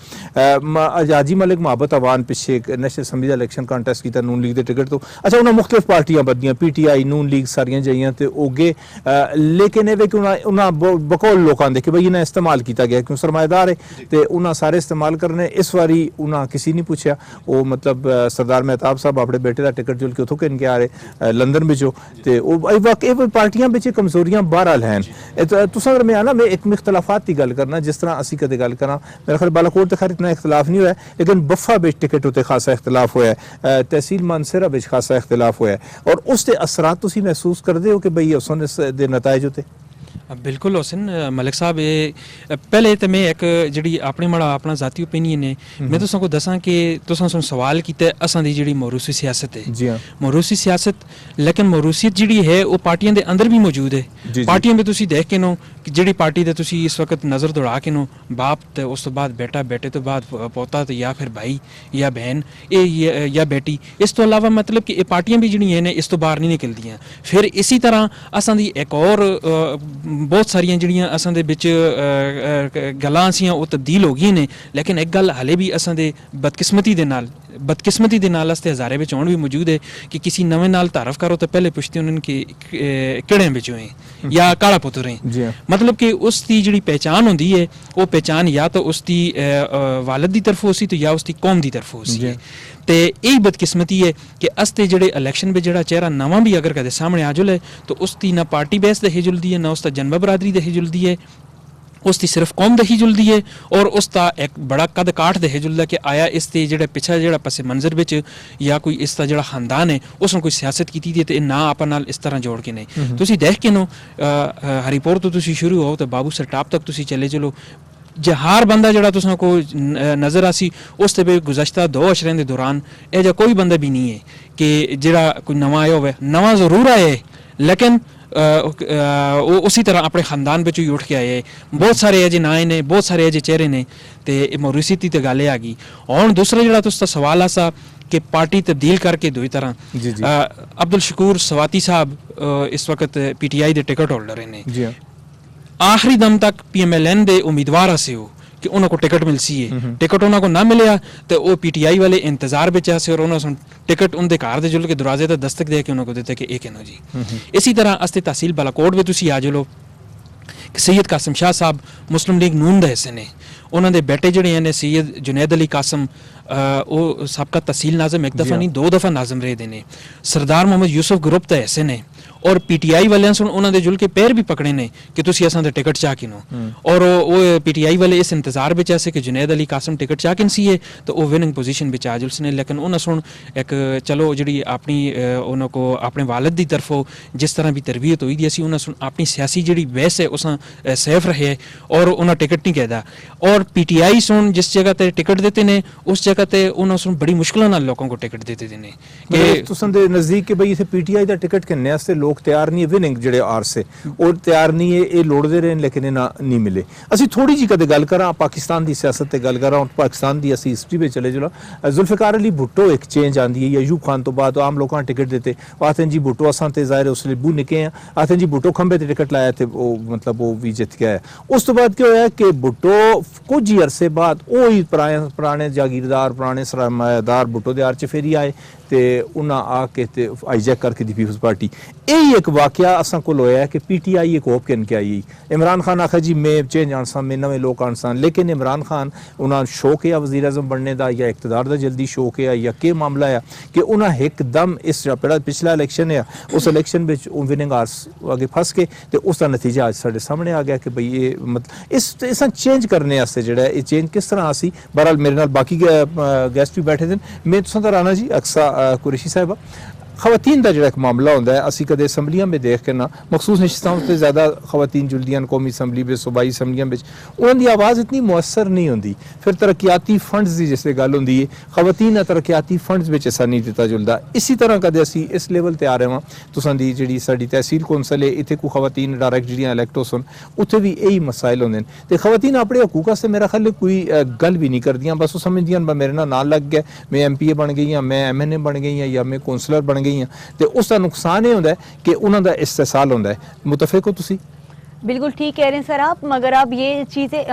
हाजी मलिक मोहब्बत अवान पिछे एक नेशनल असैम्बली दा इलेक्शन कंटेस्ट कीता नून लीग दे टिकट तो अच्छा उन्हां मुख्तलिफ पार्टियां बदलियां PTI नून लीग सारियां जाइयां ते ओगे लेकिन ये कि उन्हां बकौल लोकां दे कि भाई इन्हें इस्तेमाल किया गया क्यों सरमाएदार है तो उन्हें सारे इस्तेमाल करने इस बारी उन्हें किसी नहीं पूछा वो मतलब सरदार मेहताब साहब अपने बेटे का टिकट जुल के उतों किन के आ रहे लंदन बिचों तो पार्टियां बिच कमजोरियां बहरहाल हैं तुसां दरम्यान मैं एक इख्तलाफात की गल करना जिस तरह असी कदे गल करा मेरे ख्याल बालाकोट तो खैर इतना इख्तलाफ नहीं हुआ लेकिन बफा बिच टिकट उत्ते खासा इख्तलाफ होया तहसील मानसरा बिच खासा इख्तलाफ होया और उसके असरात तुसीं महसूस करते हो कि बई उस दे नताइज उत्ते ਬਿਲਕੁਲ ਹੁਸਨ ਮਲਿਕ ਸਾਹਿਬ ਇਹ ਪਹਿਲੇ ਤੇ ਮੈਂ ਇੱਕ ਜਿਹੜੀ ਆਪਣੀ ਮਾੜਾ ਆਪਣਾ ਜ਼ਾਤੀ ਓਪੀਨੀਅਨ ਹੈ ਮੈਂ ਤੁਸਾਂ ਕੋ ਦੱਸਾਂ ਕਿ ਤੁਸਾਂ ਸਾਨੂੰ ਸਵਾਲ ਕੀਤਾ ਅਸਾਂ ਦੀ ਜਿਹੜੀ ਮੌਰੂਸੀ ਸਿਆਸਤ ਹੈ ਜੀ ਹਾਂ ਮੌਰੂਸੀ ਸਿਆਸਤ ਲੇਕਿਨ ਮੌਰੂਸੀਅਤ ਜਿਹੜੀ ਹੈ ਉਹ ਪਾਰਟੀਆਂ ਦੇ ਅੰਦਰ ਵੀ ਮੌਜੂਦ ਹੈ ਜੀ। ਪਾਰਟੀਆਂ ਵਿੱਚ ਤੁਸੀਂ ਦੇਖ ਕੇ ਨੋ ਕਿ ਜਿਹੜੀ ਪਾਰਟੀ ਦੇ ਤੁਸੀਂ ਇਸ ਵਕਤ ਨਜ਼ਰ ਦੌੜਾ ਕੇ ਨੋ ਬਾਪ ਤੇ ਉਸ ਤੋਂ ਬਾਅਦ ਬੇਟਾ ਬੇਟੇ ਤੋਂ ਬਾਅਦ ਪੋਤਾ ਤੇ ਜਾਂ ਫਿਰ ਭਾਈ ਜਾਂ ਬਹਿਨ ਇਹ ਜਾਂ ਬੇਟੀ ਇਸ ਤੋਂ ਇਲਾਵਾ ਮਤਲਬ ਕਿ ਇਹ ਪਾਰਟੀਆਂ ਵੀ ਜਿਹੜੀਆਂ ਨੇ ਇਸ ਤੋਂ ਬਾਹਰ ਨਹੀਂ ਨਿਕਲਦੀਆਂ ਫਿਰ ਇਸੇ ਤਰ੍ਹਾਂ ਅਸਾਂ ਦੀ ਇੱਕ ਹੋਰ ਬਹੁਤ ਸਾਰੀਆਂ ਜਿਹੜੀਆਂ ਅਸਾਂ ਦੇ ਵਿੱਚ ਗੱਲਾਂ ਸੀਆਂ ਉਹ ਤਬਦੀਲ ਹੋ ਗਈਆਂ ਨੇ ਲੇਕਿਨ ਇੱਕ ਗੱਲ ਹਲੇ ਵੀ ਅਸਾਂ ਦੇ ਬਦਕਿਸਮਤੀ ਦੇ ਨਾਲ ਅਸਤੇ ਹਜ਼ਾਰੇ ਵਿੱਚ ਆਉਣ ਵੀ ਮੌਜੂਦ ਹੈ ਕਿ ਕਿਸੇ ਨਵੇਂ ਨਾਲ ਤਾਰਫ ਕਰੋ ਤਾਂ ਪਹਿਲੇ ਪੁੱਛਦੇ ਉਹਨਾਂ ਕਿ ਕਿਹੜੇ ਵਿੱਚੋਂ ਹੈ ਜਾਂ ਕਾਲਾ ਪੁੱਤਰ ਹੈ ਜੀ ਹਾਂ। ਮਤਲਬ ਕਿ ਉਸ ਦੀ ਜਿਹੜੀ ਪਹਿਚਾਨ ਹੁੰਦੀ ਹੈ ਉਹ ਪਹਿਚਾਨ ਜਾਂ ਤਾਂ ਉਸ ਦੀ ਵਾਲਦ ਦੀ ਤਰਫੋਂ ਸੀ ਤੇ ਜਾਂ ਉਸ ਦੀ ਕੌਮ ਦੀ ਤਰਫੋਂ ਸੀ ਤੇ ਇਹ ਬਦਕਿਸਮਤੀ ਹੈ ਕਿ ਅਸਤੇ ਜਿਹੜੇ ਇਲੈਕਸ਼ਨ ਵਿੱਚ ਜਿਹੜਾ ਚਿਹਰਾ ਨਵਾਂ ਵੀ ਅਗਰ ਕਦੇ ਸਾਹਮਣੇ ਆ ਜੁਲੇ ਤਾਂ ਉਸ ਦੀ ਨਾ ਪਾਰਟੀ ਬੇਸ ਦਹੀ ਜੁਲਦੀ ਹੈ ਨਾ ਉਸ ਦਾ ਜਨਮ ਬਰਾਦਰੀ ਦਹੀ ਜੁਲਦੀ ਹੈ ਉਸ ਦੀ ਸਿਰਫ ਕੌਮ ਦਹੀ ਜੁਲਦੀ ਹੈ ਔਰ ਉਸ ਦਾ ਇੱਕ ਬੜਾ ਕਦ ਕਾਠ ਦਹੀ ਜੁਲਦਾ ਕਿ ਆਇਆ ਇਸ ਤੇ ਜਿਹੜਾ ਪਿੱਛਾ ਜਿਹੜਾ ਪਸੇ ਮੰਜ਼ਰ ਵਿੱਚ ਜਾਂ ਕੋਈ ਇਸ ਦਾ ਜਿਹੜਾ ਖਾਨਦਾਨ ਹੈ ਉਸ ਨੂੰ ਕੋਈ ਸਿਆਸਤ ਕੀਤੀ ਦੀ ਤੇ ਇਹ ਨਾ ਆਪਾਂ ਨਾਲ ਇਸ ਤਰ੍ਹਾਂ ਜੋੜ ਕੇ ਨਹੀਂ ਤੁਸੀਂ ਦੇਖ ਕੇ ਨੋ ਹਰੀਪੁਰ ਤੋਂ ਤੁਸੀਂ ਸ਼ੁਰੂ ਹੋ ਤਾਂ ਬਾਬੂ ਸਰਟਾਪ ਤੱਕ ਤੁਸੀਂ ਚਲੇ ਚਲੋ ਹਰ ਬੰਦਾ ਜਿਹੜਾ ਤੁਸਾਂ ਕੋ ਨਜ਼ਰ ਆਸੀ ਉਸ ਤੇ ਵੀ ਗੁਜ਼ਸ਼ਤਾ 2 ਅਸ਼ਰਾਂ ਦੇ ਦੌਰਾਨ ਇਹ ਜਿਹਾ ਕੋਈ ਬੰਦਾ ਵੀ ਨਹੀਂ ਹੈ ਕਿ ਜਿਹੜਾ ਕੋਈ ਨਵਾਂ ਆਇਆ ਹੋਵੇ ਨਵਾਂ ਜ਼ਰੂਰ ਆਇਆ ਲੇਕਿਨ ਉਹ ਉਸੇ ਤਰ੍ਹਾਂ ਆਪਣੇ ਖਾਨਦਾਨ ਵਿੱਚੋਂ ਹੀ ਉੱਠ ਕੇ ਆਏ ਬਹੁਤ ਸਾਰੇ ਅਜੇ ਨਾਂ ਨੇ ਬਹੁਤ ਸਾਰੇ ਅਜੇ ਚਿਹਰੇ ਨੇ ਤੇ ਇਹ ਮੌਰੂਸੀਅਤ ਦੀ ਤੇ ਗੱਲ ਆ ਗਈ ਹੁਣ ਦੂਸਰਾ ਜਿਹੜਾ ਤੁਸੀਂ ਸਵਾਲ ਆਸਾ ਕਿ ਪਾਰਟੀ ਤਬਦੀਲ ਕਰਕੇ ਦੋਈ ਤਰ੍ਹਾਂ ਅਬਦੁਲ ਸ਼ਕੂਰ ਸਵਾਤੀ ਸਾਹਿਬ ਇਸ ਵਕਤ ਪੀਟੀਆਈ ਦੇ ਟਿਕਟ ਹੋਲਡਰ ਨੇ ਜੀ ਹਾਂ। ਆਖਰੀ ਦਮ ਤੱਕ ਪੀਐਮਐਲਐਨ ਦੇ ਉਮੀਦਵਾਰ ਸੀ ਉਹ ਕਿ ਉਹਨਾਂ ਕੋ ਟਿਕਟ ਮਿਲ ਸੀ ਟਿਕਟ ਉਹਨਾਂ ਕੋ ਨਾ ਮਿਲਿਆ ਤੇ ਉਹ ਪੀਟੀਆਈ ਵਾਲੇ ਇੰਤਜ਼ਾਰ ਵਿੱਚ ਆਸੇ ਔਰ ਉਹਨਾਂ ਨੂੰ ਟਿਕਟ ਉਹਦੇ ਘਰ ਦੇ ਜੁਲ ਕੇ ਦਰਵਾਜ਼ੇ ਤੇ ਦਸਤਕ ਦੇ ਕੇ ਉਹਨਾਂ ਕੋ ਦਿੱਤੇ ਕਿ ਇਹ ਕਿਨੋ ਜੀ ਇਸੇ ਤਰ੍ਹਾਂ ਅਸਤੇ ਤਹਿਸੀਲ ਬਲਾਕੋਟ ਵਿੱਚ ਤੁਸੀਂ ਆ ਜਲੋ ਕਿ ਸੈयद ਕਾਸਮ ਸ਼ਾਹ ਸਾਹਿਬ ਮੁਸਲਿਮ ਲੀਗ ਨੂਨ ਦੇ ਹਿੱਸੇ ਨੇ ਉਹਨਾਂ ਦੇ ਬੇਟੇ ਜਿਹੜੇ ਨੇ ਸੈयद ਜੁਨੈਦ ਅਲੀ ਕਾਸਮ ਉਹ ਸਾਬਕਾ ਤਹਿਸੀਲ ਨਾਜ਼ਮ ਇੱਕ ਦਫਾ ਨਹੀਂ 2 ਦਫਾ ਨਾਜ਼ਮ ਰਹੇ ਦੇ ਨੇ ਸਰਦਾਰ ਮੁਹੰਮਦ ਯੂਸਫ ਗਰੁੱਪ ਦੇ ਹਿੱਸੇ ਨੇ ਔਰ ਪੀਟੀਆਈ ਵਾਲਿਆਂ ਸੁਣ ਉਹਨਾਂ ਦੇ ਜੁਲ ਕੇ ਪੈਰ ਵੀ ਪਕੜੇ ਨੇ ਕਿ ਤੁਸੀਂ ਅਸਾਂ ਦੇ ਟਿਕਟ ਚਾਹ ਕਿਨੋ ਔਰ ਉਹ ਪੀਟੀਆਈ ਵਾਲੇ ਇਸ ਇੰਤਜ਼ਾਰ ਵਿੱਚ ਐਸੇ ਕਿ ਜੁਨੈਦ ਅਲੀ ਕਾਸਮ ਟਿਕਟ ਚਾਹ ਕਿਨ ਸੀਏ ਤਾਂ ਉਹ ਵਿਨਿੰਗ ਪੋਜੀਸ਼ਨ ਵਿੱਚ ਆ ਜੁਲਸ ਨੇ ਲੇਕਿਨ ਉਹਨਾਂ ਸੁਣ ਇੱਕ ਚਲੋ ਜਿਹੜੀ ਆਪਣੀ ਉਹਨਾਂ ਕੋ ਆਪਣੇ ਵਾਲਿਦ ਦੀ ਤਰਫੋਂ ਜਿਸ ਤਰ੍ਹਾਂ ਵੀ ਤਰਬੀਅਤ ਹੋਈ ਦੀ ਅਸੀਂ ਉਹਨਾਂ ਸੁਣ ਆਪਣੀ ਸਿਆਸੀ ਜਿਹੜੀ ਵੈਸ ਹੈ ਉਸਾਂ ਸੇਫ ਰਹੇ ਔਰ ਉਹਨਾਂ ਟਿਕਟ ਨਹੀਂ ਕਹਿਦਾ ਔਰ ਪੀਟੀਆਈ ਸੁਣ ਜਿਸ ਜਗ੍ਹਾ ਤੇ ਟਿਕਟ ਦਿੱਤੇ ਨੇ ਉਸ ਜਗ੍ਹਾ ਤੇ ਉਹਨਾਂ ਸੁਣ ਬੜੀ ਮੁਸ਼ਕਲਾਂ ਨਾਲ ਲੋਕਾਂ ਕੋ ਟਿਕਟ ਦਿੱਤੇ ਨੇ ਕਿ ਤੁਸਾਂ ਦੇ ਨਜ਼ਦੀਕ ਕਿ ਬਈ ਇਥੇ ਪੀਟੀਆਈ ਦਾ ਟਿਕਟ ਕਿੰਨੇ ਵਾਸਤੇ ਲੋਕ ਤਿਆਰ ਨਹੀਂ ਵਿਨਿੰਗ ਜਿਹੜੇ ਆਰ ਸੇ ਉਹ ਤਿਆਰ ਨਹੀਂ ਹੈ ਇਹ ਲੋੜਦੇ ਰਹੇ ਲੇਕਿਨ ਇਹ ਨਹੀਂ ਮਿਲੇ ਅਸੀਂ ਥੋੜੀ ਜੀ ਕਦੇ ਗੱਲ ਕਰਾਂ ਪਾਕਿਸਤਾਨ ਦੀ ਸਿਆਸਤ ਤੇ ਗੱਲ ਕਰਾਂ ਪਾਕਿਸਤਾਨ ਦੀ ਅਸੀਂ ਹਿਸਟਰੀ ਵਿੱਚ ਚਲੇ ਚਲੋ ਜ਼ੁਲਫਿਕਾਰ ਅਲੀ ਭੁੱਟੋ ਇੱਕ ਚੇਂਜ ਆਂਦੀ ਹੈ ਅਯੂਬ ਖਾਨ ਤੋਂ ਬਾਅਦ ਆਮ ਲੋਕਾਂ ਟਿਕਟ ਦਿੱਤੇ ਆਤਨ ਜੀ ਭੁੱਟੋ ਅਸਾਂ ਤੇ ਜ਼ਾਹਿਰ ਉਸ ਲਈ ਬੂ ਨਿਕੇ ਆ ਆਤਨ ਜੀ ਭੁੱਟੋ ਖੰਬੇ ਤੇ ਟਿਕਟ ਲਾਇਆ ਤੇ ਉਹ ਮਤਲਬ ਉਹ ਵੀ ਜਿੱਤ ਗਿਆ ਉਸ ਤੋਂ ਬਾਅਦ ਕੀ ਹੋਇਆ ਕਿ ਭੁੱਟੋ ਕੁਝ ਹੀ ਅਰਸੇ ਬਾਅਦ ਉਹ ਹੀ ਪੁਰਾਣੇ ਜਾਗੀਰਦਾਰ ਪੁਰਾਣੇ ਸਰਮਾਇਦਾਰ ਭੁੱਟੋ ਦੇ ਆਰ ਚ ਫੇਰੀ ਆਏ ਤੇ ਉਹਨਾਂ ਆ ਕੇ ਤੇ ਹਾਈਜੈਕ ਕਰਕੇ ਦੀ ਪੀਪਲਸ ਪਾर्टी यही एक वाकया असां कोल होया कि पीटीआई एक होप किन के आई इमरान खान आखा जी मैं चेंज आनसा मैं नवे लोग आनसा लेकिन इमरान खान उन्हें शौक है वज़ीर आज़म बनने का या इक़्तिदार का जल्दी शौक है या के मामला है कि उन्हें एकदम इस पिछला इलेक्शन है उस इलेक्शन में विनिंग आर्स आगे फस के तो उसका नतीजा आज साढ़े सामने आ गया कि भाई ये मतलब इस चेंज करने वास्ते जो ये चेंज किस तरह आसी बहरहाल मेरे नाल बाकी गैस्ट भी बैठे थे मैं तुसां दा राणा जी अक्सा कुरैशी साहिबा खवातीन का जोड़ा एक मामला होता है असी कदे असैम्बलियां में देख के ना मखसूस नशस्तां उत्ते ज़्यादा खवातीन जुलदियां कौमी असैम्बली में सूबाई असैम्बलियां में उन्होंने आवाज़ इतनी मुअसर नहीं होती फिर तरक्याती फंड्स की जिससे गल होंदी है खवातीन तरक्याती फंड्स में ऐसा नहीं दिता जुलता इसी तरह कदे असी इस लेवल ते आ रहे हैं तुसां दी जिहड़ी साडी तहसील कौंसल है इत्थे कोई खवातीन डायरैक्ट जिहड़ियां इलैक्ट होसन उत्थे भी यही मसाइल होंदे ने ते खवातीन अपने हकूक वास्ते मेरा ख्याल कोई गल भी नहीं करदियां बस वो समझदियां मेरे नाल लग गया मैं MPA बन गई मैं MNA बन गई या मैं कौंसलर बन गई तो उसका नुकसान ये होता है कि उन्होंने इस्तेसाल होता है मुतफिक हो तुसी बिल्कुल ठीक कह रहे हैं सर आप मगर अब ये चीज़ें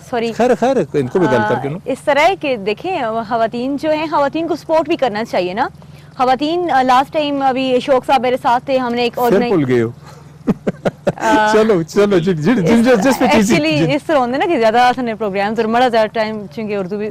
सॉरी खैर इनको भी गल करके नो इस तरह है कि देखें खवातीन जो हैं खवातीन को सपोर्ट भी करना चाहिए ना खवातीन लास्ट टाइम अभी अशोक साहब मेरे साथ थे हमने एक फिर भूल गए हो चलो जिस पे एक्चुअली इस तरह होंगे ना कि ज्यादा असने प्रोग्राम्स और बड़ा ज्यादा टाइम चूंकि उर्दू भी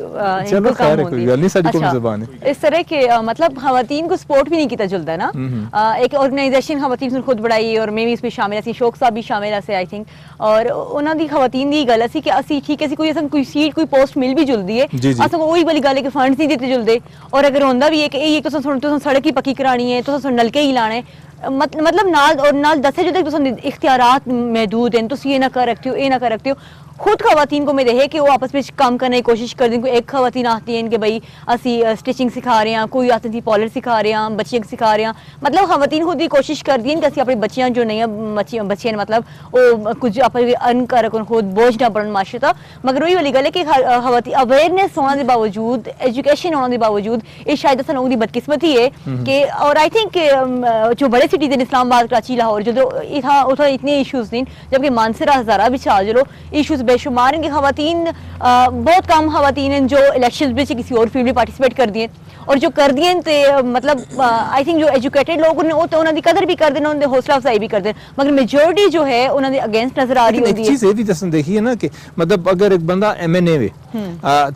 चलो खैर है कोई गल नहीं साडी कौन ज़बान है इस तरह के मतलब खवातीन को सपोर्ट भी नहीं किया चलता है ना एक ऑर्गेनाइजेशन खवातीन खुद बढ़ाई और मैं भी इसमें शामिल थी शौक साहब भी शामिल है आई थिंक और उन्होंने दी खवातीन दी गल सी कि असि ठीक है कोई सीट कोई पोस्ट मिल भी जुलदी है अस वही वाली गल है कि फंड्स नहीं दिते जुलदे और अगर होंदा भी है कि एक तो सड़क ही पक्की करानी है तो नलके ही लाने मतलब नाल दस्से जो तक तुम इख्तियारात महदूद हैं, तुम ये ना कर रखते हो, ये ना कर रखते हो। खुद खवातीन को मैं देखे कि वो आपस में काम करने की कोशिश कर दी। एक खवातीन आती हैं कि भाई असी स्टिचिंग सिखा रहे हैं, कोई आती थी पॉलर सिखा रहे हैं, बच्चियां सिखा रहे हैं। मतलब खवातीन खुद ही कोशिश कर दी कि असी अपनी बच्चियां जो नहीं बच्चे मतलब वो कुछ अपने अर्न कर खुद बोझ ना पड़न माशरे का। मगर वही वाली गल है कि खवातीन अवेयरनेस होने के बावजूद, एजुकेशन होने के बावजूद, ये शायद असा लोगों की बदकिस्मती है कि, और आई थिंक जो बड़े सिटीज हैं इस्लामाबाद, कराची, लाहौर, जो उतना इतने इशूज नहीं, जबकि मानसरा, हजारा भी चाह चलो इशूज बेशुमार हैं कि खवातीन बहुत कम खवातीन हैं जो इलेक्शन में किसी और फील्ड में पार्टिसिपेट कर दिए, और जो कर दिए तो मतलब आई थिंक जो एजुकेटेड लोग वो तो उन्होंने कदर भी कर देना, उन्होंने हौसला अफजाई भी कर देना, मगर मेजोरिटी जो है उन्होंने अगेंस्ट नजर आ रही होती है। एक चीज ये भी दसन देखी है ना कि मतलब अगर एक बंदा MNA वे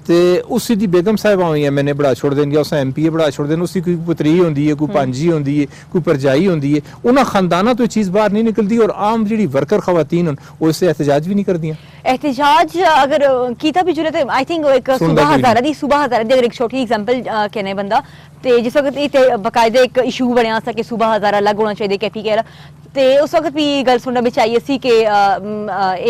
ते उसी दी बेगम साहिबा होई MNA बड़ा छोड़ देन या उस MP बड़ा छोड़ देन, उसकी कोई पुत्री होंदी है, कोई भांजी होंदी है, कोई परजाई होंदी है, उन्हां खानदाना तो ये चीज बाहर नहीं निकलती, और आम जी वर्कर खवातीन हन वो इससे एहतजाज भी नहीं करदियां। एहतजाज अगर कीता भी जुले तो आई थिंक एक सुबह हजारा दी अगर एक छोटी एग्जांपल कहने बंदा ते जिस वक्त इत्थे बकायदा एक इशू बनया सा कि सुबह हजारा अलग होना चाहिए KPK दा, ते उस वक्त भी गल सुनना भी चाहिए सी कि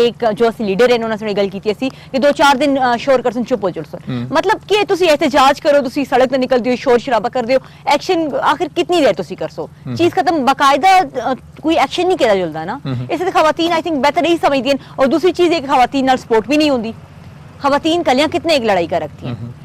एक जो असी लीडर है उन्होंने गल की सी कि 2-4 दिन शोर करसन, चुप हो जुड़सन। मतलब कि तुसी एहतजाज करो, तुसी सड़क ते निकलदे हो, शोर शराबा करदे हो, एक्शन आखिर कितनी देर तुसी करसो, चीज खत्म, बकायदा कोई एक्शन नहीं किया जुलदा ना। इससे खवातीन आई थिंक बेहतर यही समझती हैं। और दूसरी चीज है कि खवातीन नाल सपोर्ट भी नहीं होती, खवातीन कलियां कितने एक लड़ाई कर रखती हैं।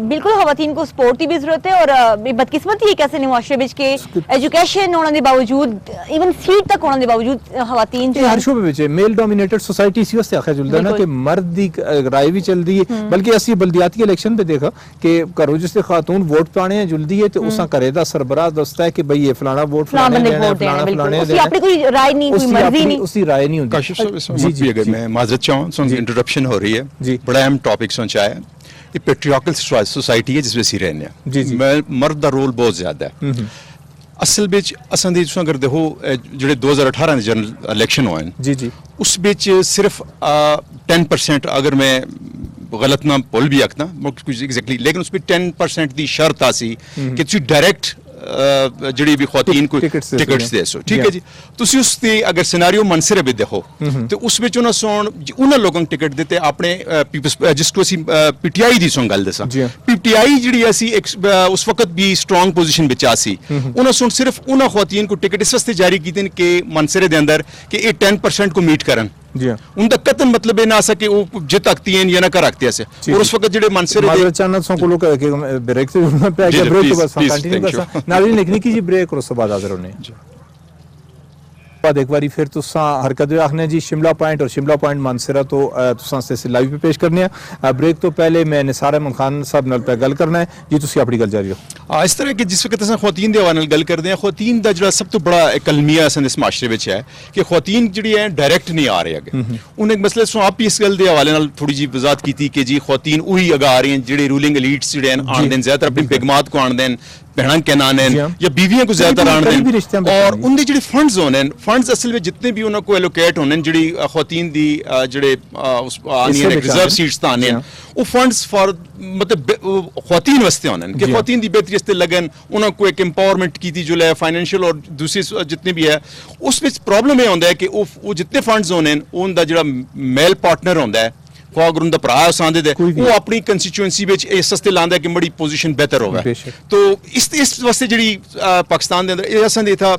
बिल्कुल खवातीन को सपोर्ट की भी जरूरत है, और बदकिस्मती है कैसे मुआशरे विच के एजुकेशन होने के बावजूद, इवन सीट तक होने के बावजूद खवातीन जो हर शोबे विच मेल डोमिनेटेड सोसाइटी इसी वास्ते आखिया जुलदा ना कि मर्द दी राय भी चलदी है। बल्कि असि बल्दियाती इलेक्शन पे देखा कि घरों जिससे खातून वोट पाने जुलदी है तो उसा घरे दा सरबराह दसदा है कि भाई ये फलाना वोट फलाने देना है, फलाना फलाने देना है, अपनी कोई राय नहीं, कोई मर्जी नहीं, उसकी राय नहीं होती। काशिफ साहब जी अगर मैं माजरत चाहूँ, इंटरप्शन हो रही है, बड़ा अहम टॉपिक सोचा है। ये पेट्रियार्कल सोसाइटी है जिसमें ਅਸੀਂ रहने हैं, मर्द का रोल बहुत ज्यादा है। असल बिच असां दी तुसां अगर देखो ਜਿਹੜੇ 2018 ਦੇ जनरल इलेक्शन होए जी जी उस बिच सिर्फ 10% अगर मैं गलत ना भुल भी आखना कुछ एग्जैक्टली, लेकिन उस पर 10% ਦੀ ਸ਼ਰਤ ਆ ਸੀ ਕਿ ਤੁਸੀਂ डायरेक्ट ਜਿਹੜੀ ਵੀ ਖਵਾਤੀਨ को टिकट्स दे सो। ठीक है जी, ਤੁਸੀਂ ਉਸ ਤੇ ਅਗਰ ਸਿਨੈਰੀਓ ਮਨਸਰੇ ਵੀ ਦੇਖੋ ਤੇ ਉਸ ਵਿੱਚ ਉਹਨਾਂ ਲੋਕਾਂ ਨੂੰ ਟਿਕਟ ਦਿੱਤੇ ਆਪਣੇ ਜਿਸ को ਅਸੀਂ PTI ਦੀ ਸੋਂ ਗੱਲ ਦੱਸਾਂ, PTI ਜਿਹੜੀ ਅਸੀਂ ਉਸ ਵਕਤ ਵੀ ਸਟਰੋਂਗ ਪੋਜੀਸ਼ਨ ਵਿੱਚ ਆ ਸੀ, ਉਹਨਾਂ ਸੋਂ ਸਿਰਫ ਉਹਨਾਂ ਖਵਾਤੀਨ को टिकट ਇਸ ਵਾਸਤੇ ਜਾਰੀ ਕੀਤੇ ਨੇ ਕਿ ਮਨਸਰੇ ਦੇ ਅੰਦਰ ਕਿ ਇਹ 10% को मीट करन। उनका कतन मतलब ना सके वो जित सकती हैं या ना कर सकती है। और उस वक्त जेडे मनसरे दे अचानक सो को लोग ब्रेक से पे गया, ब्रेक तो बस कंटिन्यू कर नाली लिखनी की जी ब्रेक और उसके बाद हाजिर होने बाद एक बारी फिर तुसा हरकत आखने जी शिमला पॉइंट और शिमला पॉइंट मानसरा तो तुसा से लाइव पे पेश करने हैं। ब्रेक तो पहले मैं निसार अहमद खान साहब नाल पे गल करना है जी, तुसी अपनी गल जारी हो। इस तरह के जिस वक्त अस खवातीन दे हवाले नाल गल करते हैं, खवातीन दा जो सब तो बड़ा एक अलमिया असन इस माशरे विच है कि खवातीन जिहड़ी है डायरेक्ट नहीं आ रही अगे। उन्हें एक मसले सो आप भी इस गल दे हवाले नाल थोड़ी जी वजाहत की कि जी खवातीन उही अगा आ रही हैं जिहड़े रूलिंग एलीट्स जिहड़े हैं आन देन ज्यादातर अपनी बेगमात को आन देन, बहन के नान या बीवियों को ज्यादा आन देन, और उनके जिहड़े फंड्स होने फंड्स असल में जितने भी उन्होंने को एलोकेट होने जिहड़ी खवातीन दी जिहड़े उस आनी है रिजर्व सीट्स ताने हैं वो फंड्स फॉर मतलब खवातीन वास्ते होने कि खवातीन दी बेहतरी वास्ते लगन, उन्होंने को एक एम्पावरमेंट की थी जो है फाइनेंशियल और दूसरी जितने भी है। उस विच प्रॉब्लम ये होंदा है कि वो जितने फंड्स होने उनका जिहड़ा मेल पार्टनर होंदा है अगर उनका भरा आंदे दे वो अपनी कंस्टिट्यूएंसी विच इस वास्ते लांदा कि बड़ी पोजीशन बेहतर होवे। तो इस वास्ते जिहड़ी पाकिस्तान दे अंदर ये असन दे था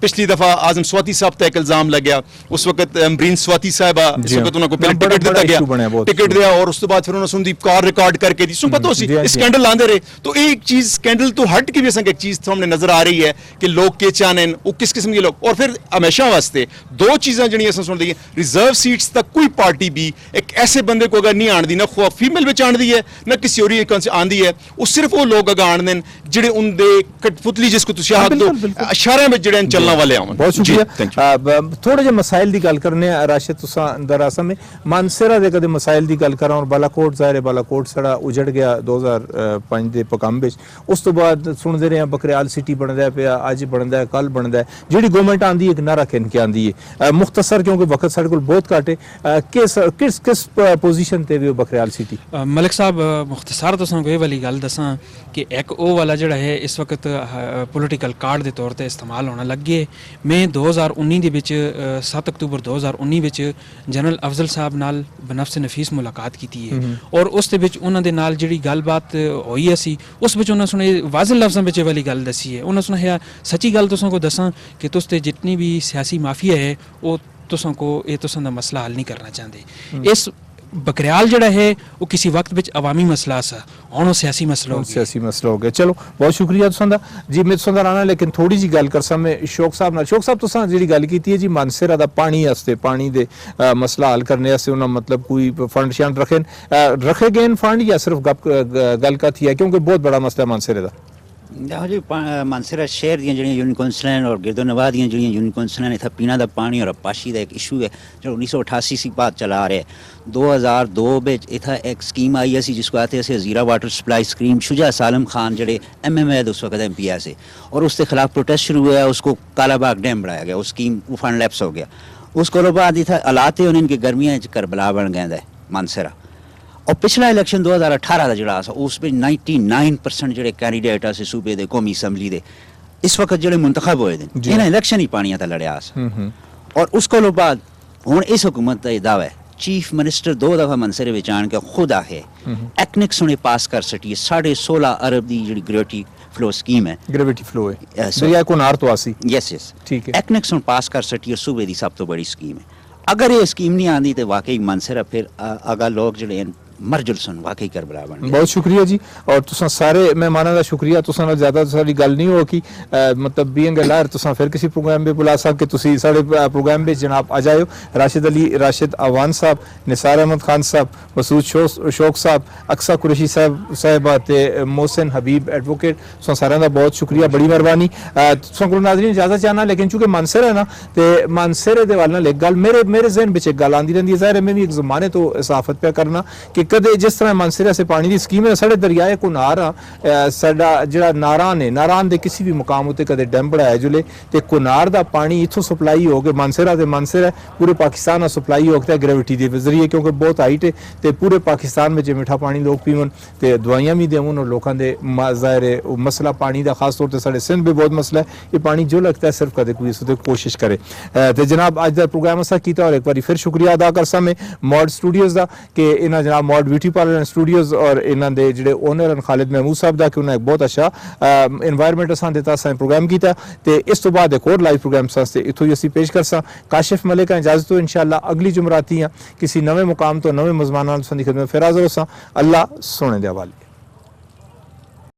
पिछली दफा आजम स्वाति साहब ते एक इल्जाम लग्या, उस वक्त अमरीन स्वाति साहबा जिस वक्त उनको पहले टिकट दिता गया, टिकट दिया और उस तो बाद फिर उन्होंने सुनदी कार रिकॉर्ड करके दी सुन पता सी स्कैंडल आंदे रहे। तो एक चीज स्कैंडल तो हट के भी असन एक चीज सामने नजर आ रही है कि लोग के चाहने वो किस किस्म के लोग। और फिर हमेशा वास्ते दो चीजें जिहड़ियां असन सुन दी, रिजर्व सीट्स तक कोई पार्टी भी एक ऐसे बंदे को अगर नहीं आंदी ना फीमेल विच आंदी है ना किसी और आंदी है, वो सिर्फ वो लोग अगर आन देन जिहड़े उनदे कठपुतली जिसको तुसी आख दो इशारे में जिहड़े चलने वाले आवन। बहुत शुक्रिया। थोड़े जे मसाइल दी गल करने राशिद तुसा अंदर आसम में मानसरा दे कदे मसाइल दी गल करा और बालाकोट ज़ाहिर है बालाकोट सड़ा उजड़ गया 2005 दे पकम विच, उस तो बाद सुनदे रहे बकरियाल सिटी बनदा पिया, अज बनदा है कल बनदा है, जिहड़ी गवर्नमेंट आंदी है एक नारा किन के आंदी है। मुख्तसर क्योंकि वक्त साडे कोल बहुत घट है कि किस पोजीशन ते वे बकरियाल सिटी मलिक साहब मुख्तसार तुसां को ये वाली गल दसां कि एक ओ वाला जड़ा है इस वक्त पॉलिटिकल कार्ड दे तौर ते इस्तेमाल होना लगे। मैं 2019 ਦੇ ਵਿੱਚ 7 ਅਕਤੂਬਰ 2019 ਵਿੱਚ ਜਨਰਲ ਅਫਜ਼ਲ ਸਾਹਿਬ ਨਾਲ ਬਨਫਸ ਨਫੀਸ ਮੁਲਾਕਾਤ ਕੀਤੀ ਹੈ ਔਰ ਉਸ ਦੇ ਵਿੱਚ ਉਹਨਾਂ ਦੇ ਨਾਲ ਜਿਹੜੀ ਗੱਲਬਾਤ ਹੋਈ ਅਸੀਂ ਉਸ ਵਿੱਚ ਉਹਨਾਂ ਸੁਣੇ ਵਾਜ਼ਿਹ ਲਫ਼ਜ਼ਾਂ ਵਿੱਚ ਇਹ ਵਾਲੀ ਗੱਲ ਦੱਸੀ ਹੈ। ਉਹਨਾਂ ਸੁਣਿਆ ਸੱਚੀ ਗੱਲ ਤੁਸਾਂ को दसां कि तुस ते जितनी भी सियासी माफिया है वो तुसां को ये तुसां दा मसला हल नहीं करना चाहते। इस बकरियाल जड़ा है वो किसी वक्त विच अवामी मसला सा हुण सियासी मसला हो गया। सियासी मसला हो गया। चलो बहुत शुक्रिया तुसां दा जी। मैं तुसां दा राणा लेकिन थोड़ी जी गल करसां मैं शौक साहब नाल। शौक साहब तुसां जेहड़ी गल कीती है जी मानसेरा दा पानी वास्ते पानी दे मसला हल करने वास्ते उन्हां मतलब कोई फंड शंड रखे गए फंड या सिर्फ गल का थी है क्योंकि बहुत बड़ा मसला है मानसेरे दा। देखो जी मानसरा शहर दी जिहड़ियां यूनियन कौंसलां और गिरदोनवाह दी जिहड़ियां यूनियन कौंसलां इत्थै पीना दा पानी और पाशी दा एक इशू है जो 1988 सी बाद चला रहा है। 2002 ਵਿੱਚ इत्थै एक स्कीम आई सी जिसको आते हैं जीरा water supply scheme. Shuja Salam Khan जड़े MMA उस वक्त MP से और उसके खिलाफ प्रोटेस्ट शुरू हुआ। उसको कालाबाग डैम बनाया गया। वो स्कीम वो फंड लैप्स हो गया। उसको बाद इत्थै हालात उन्हें गर्मियां करबला बन गया मानसरा। और पिछला इलेक्शन 2018 का जड़ा उस 99% ਜਿਹੜੇ कैंडीडेट से सूबे के कौमी असैम्बली के इस वक्त ਜਿਹੜੇ मुंतखब होए इन्हें इलेक्शन ही पानिया तक लड़िया और उसको बाद हुण इस हुकूमत का दावा है चीफ मिनिस्टर 2 दफा मनसरे विच आन के खुद आहे एक्निक्स उन्हें पास कर सकी 16.5 अरब की जी ग्रेविटी फ्लो स्कीम है। ग्रेविटी फ्लो है दरिया कोनार तो आसी। यस यस ठीक है। एक्निक्स उन्हें पास कर सकी और सूबे की सब तो बड़ी स्कीम है। अगर ये स्कीम नहीं आती तो वाकई मनसरा फिर अगर लोग जड़े मरजुलसन वाकई करबला बन। बहुत शुक्रिया जी। और तुसां सारे मेहमानां दा शुक्रिया। तुसां नाल ज़्यादा सारी गल नहीं हो कि मतलब बीइंग अ लायर तुसां फिर किसी प्रोग्राम में बुला सक कि तुसी साढ़े प्रोग्राम में जनाब आ जाओ। राशिद अली राशिद अवान साहब निसार अहमद खान साहब मसूद शौक साहब अक्सा कुरैशी साहब ते मोहसिन हबीब एडवोकेट तुसां सारेयां दा बहुत शुक्रिया बड़ी मेहरबानी। तुसां कोल नाज़रीन इजाजत चाहना लेकिन चूंकि मानसरा है ना तो मानसरे दे वाल नाल एक गल मेरे ज़हन विच एक गल आंदी रहिंदी है। ज़ाहिर है मैं भी एक ज़माने तो सहाफत पे करना कि कदे जिस तरह मानसरा से पानी की स्कीम है साढ़े दरियाए कोनार साडा जिहड़ा नारान है नारान दे किसी भी मुकाम उत्ते कदे डैम बनाया जुले ते कोनार दा पानी इत्थों सप्लाई हो के मानसरा ते मानसरा पूरे पाकिस्तान सप्लाई हो गया ग्रेविटी के जरिए क्योंकि बहुत हाइट है तो पूरे पाकिस्तान में मीठा पानी लोग पीवन तो दवाइयां भी देवन और लोगों के ज़ाहिर है मसला पानी का खास तौर पर साढ़े सिंध भी बहुत मसला है। ये पानी जो लगता है सिर्फ कदे कोई इस कोशिश करे। तो जनाब अज का प्रोग्राम असा किया और एक बार फिर शुक्रिया अदा कर सा मैं मॉड स्टूडियोज़ का कि इन्हें जनाब मॉड ब्यूटी पार्लर स्टूडियोज़ और इन्हों के जोड़े ओनर हैं खालिद महमूद साहब का कि उन्हें एक बहुत अच्छा इन्वायरमेंट असा दिता असा प्रोग्राम किया। तो इस तो बाद एक और लाइव प्रोग्राम वास्ते इतों ही असी पेश कर सा काशिफ मलिक इजाजत हो इंशाअल्लाह अगली जुमराती हाँ किसी नवे मुकाम तो नवे मजमान की खिदमत फिर हाजिर हो सा। अल्लाह सोने दे हवाले।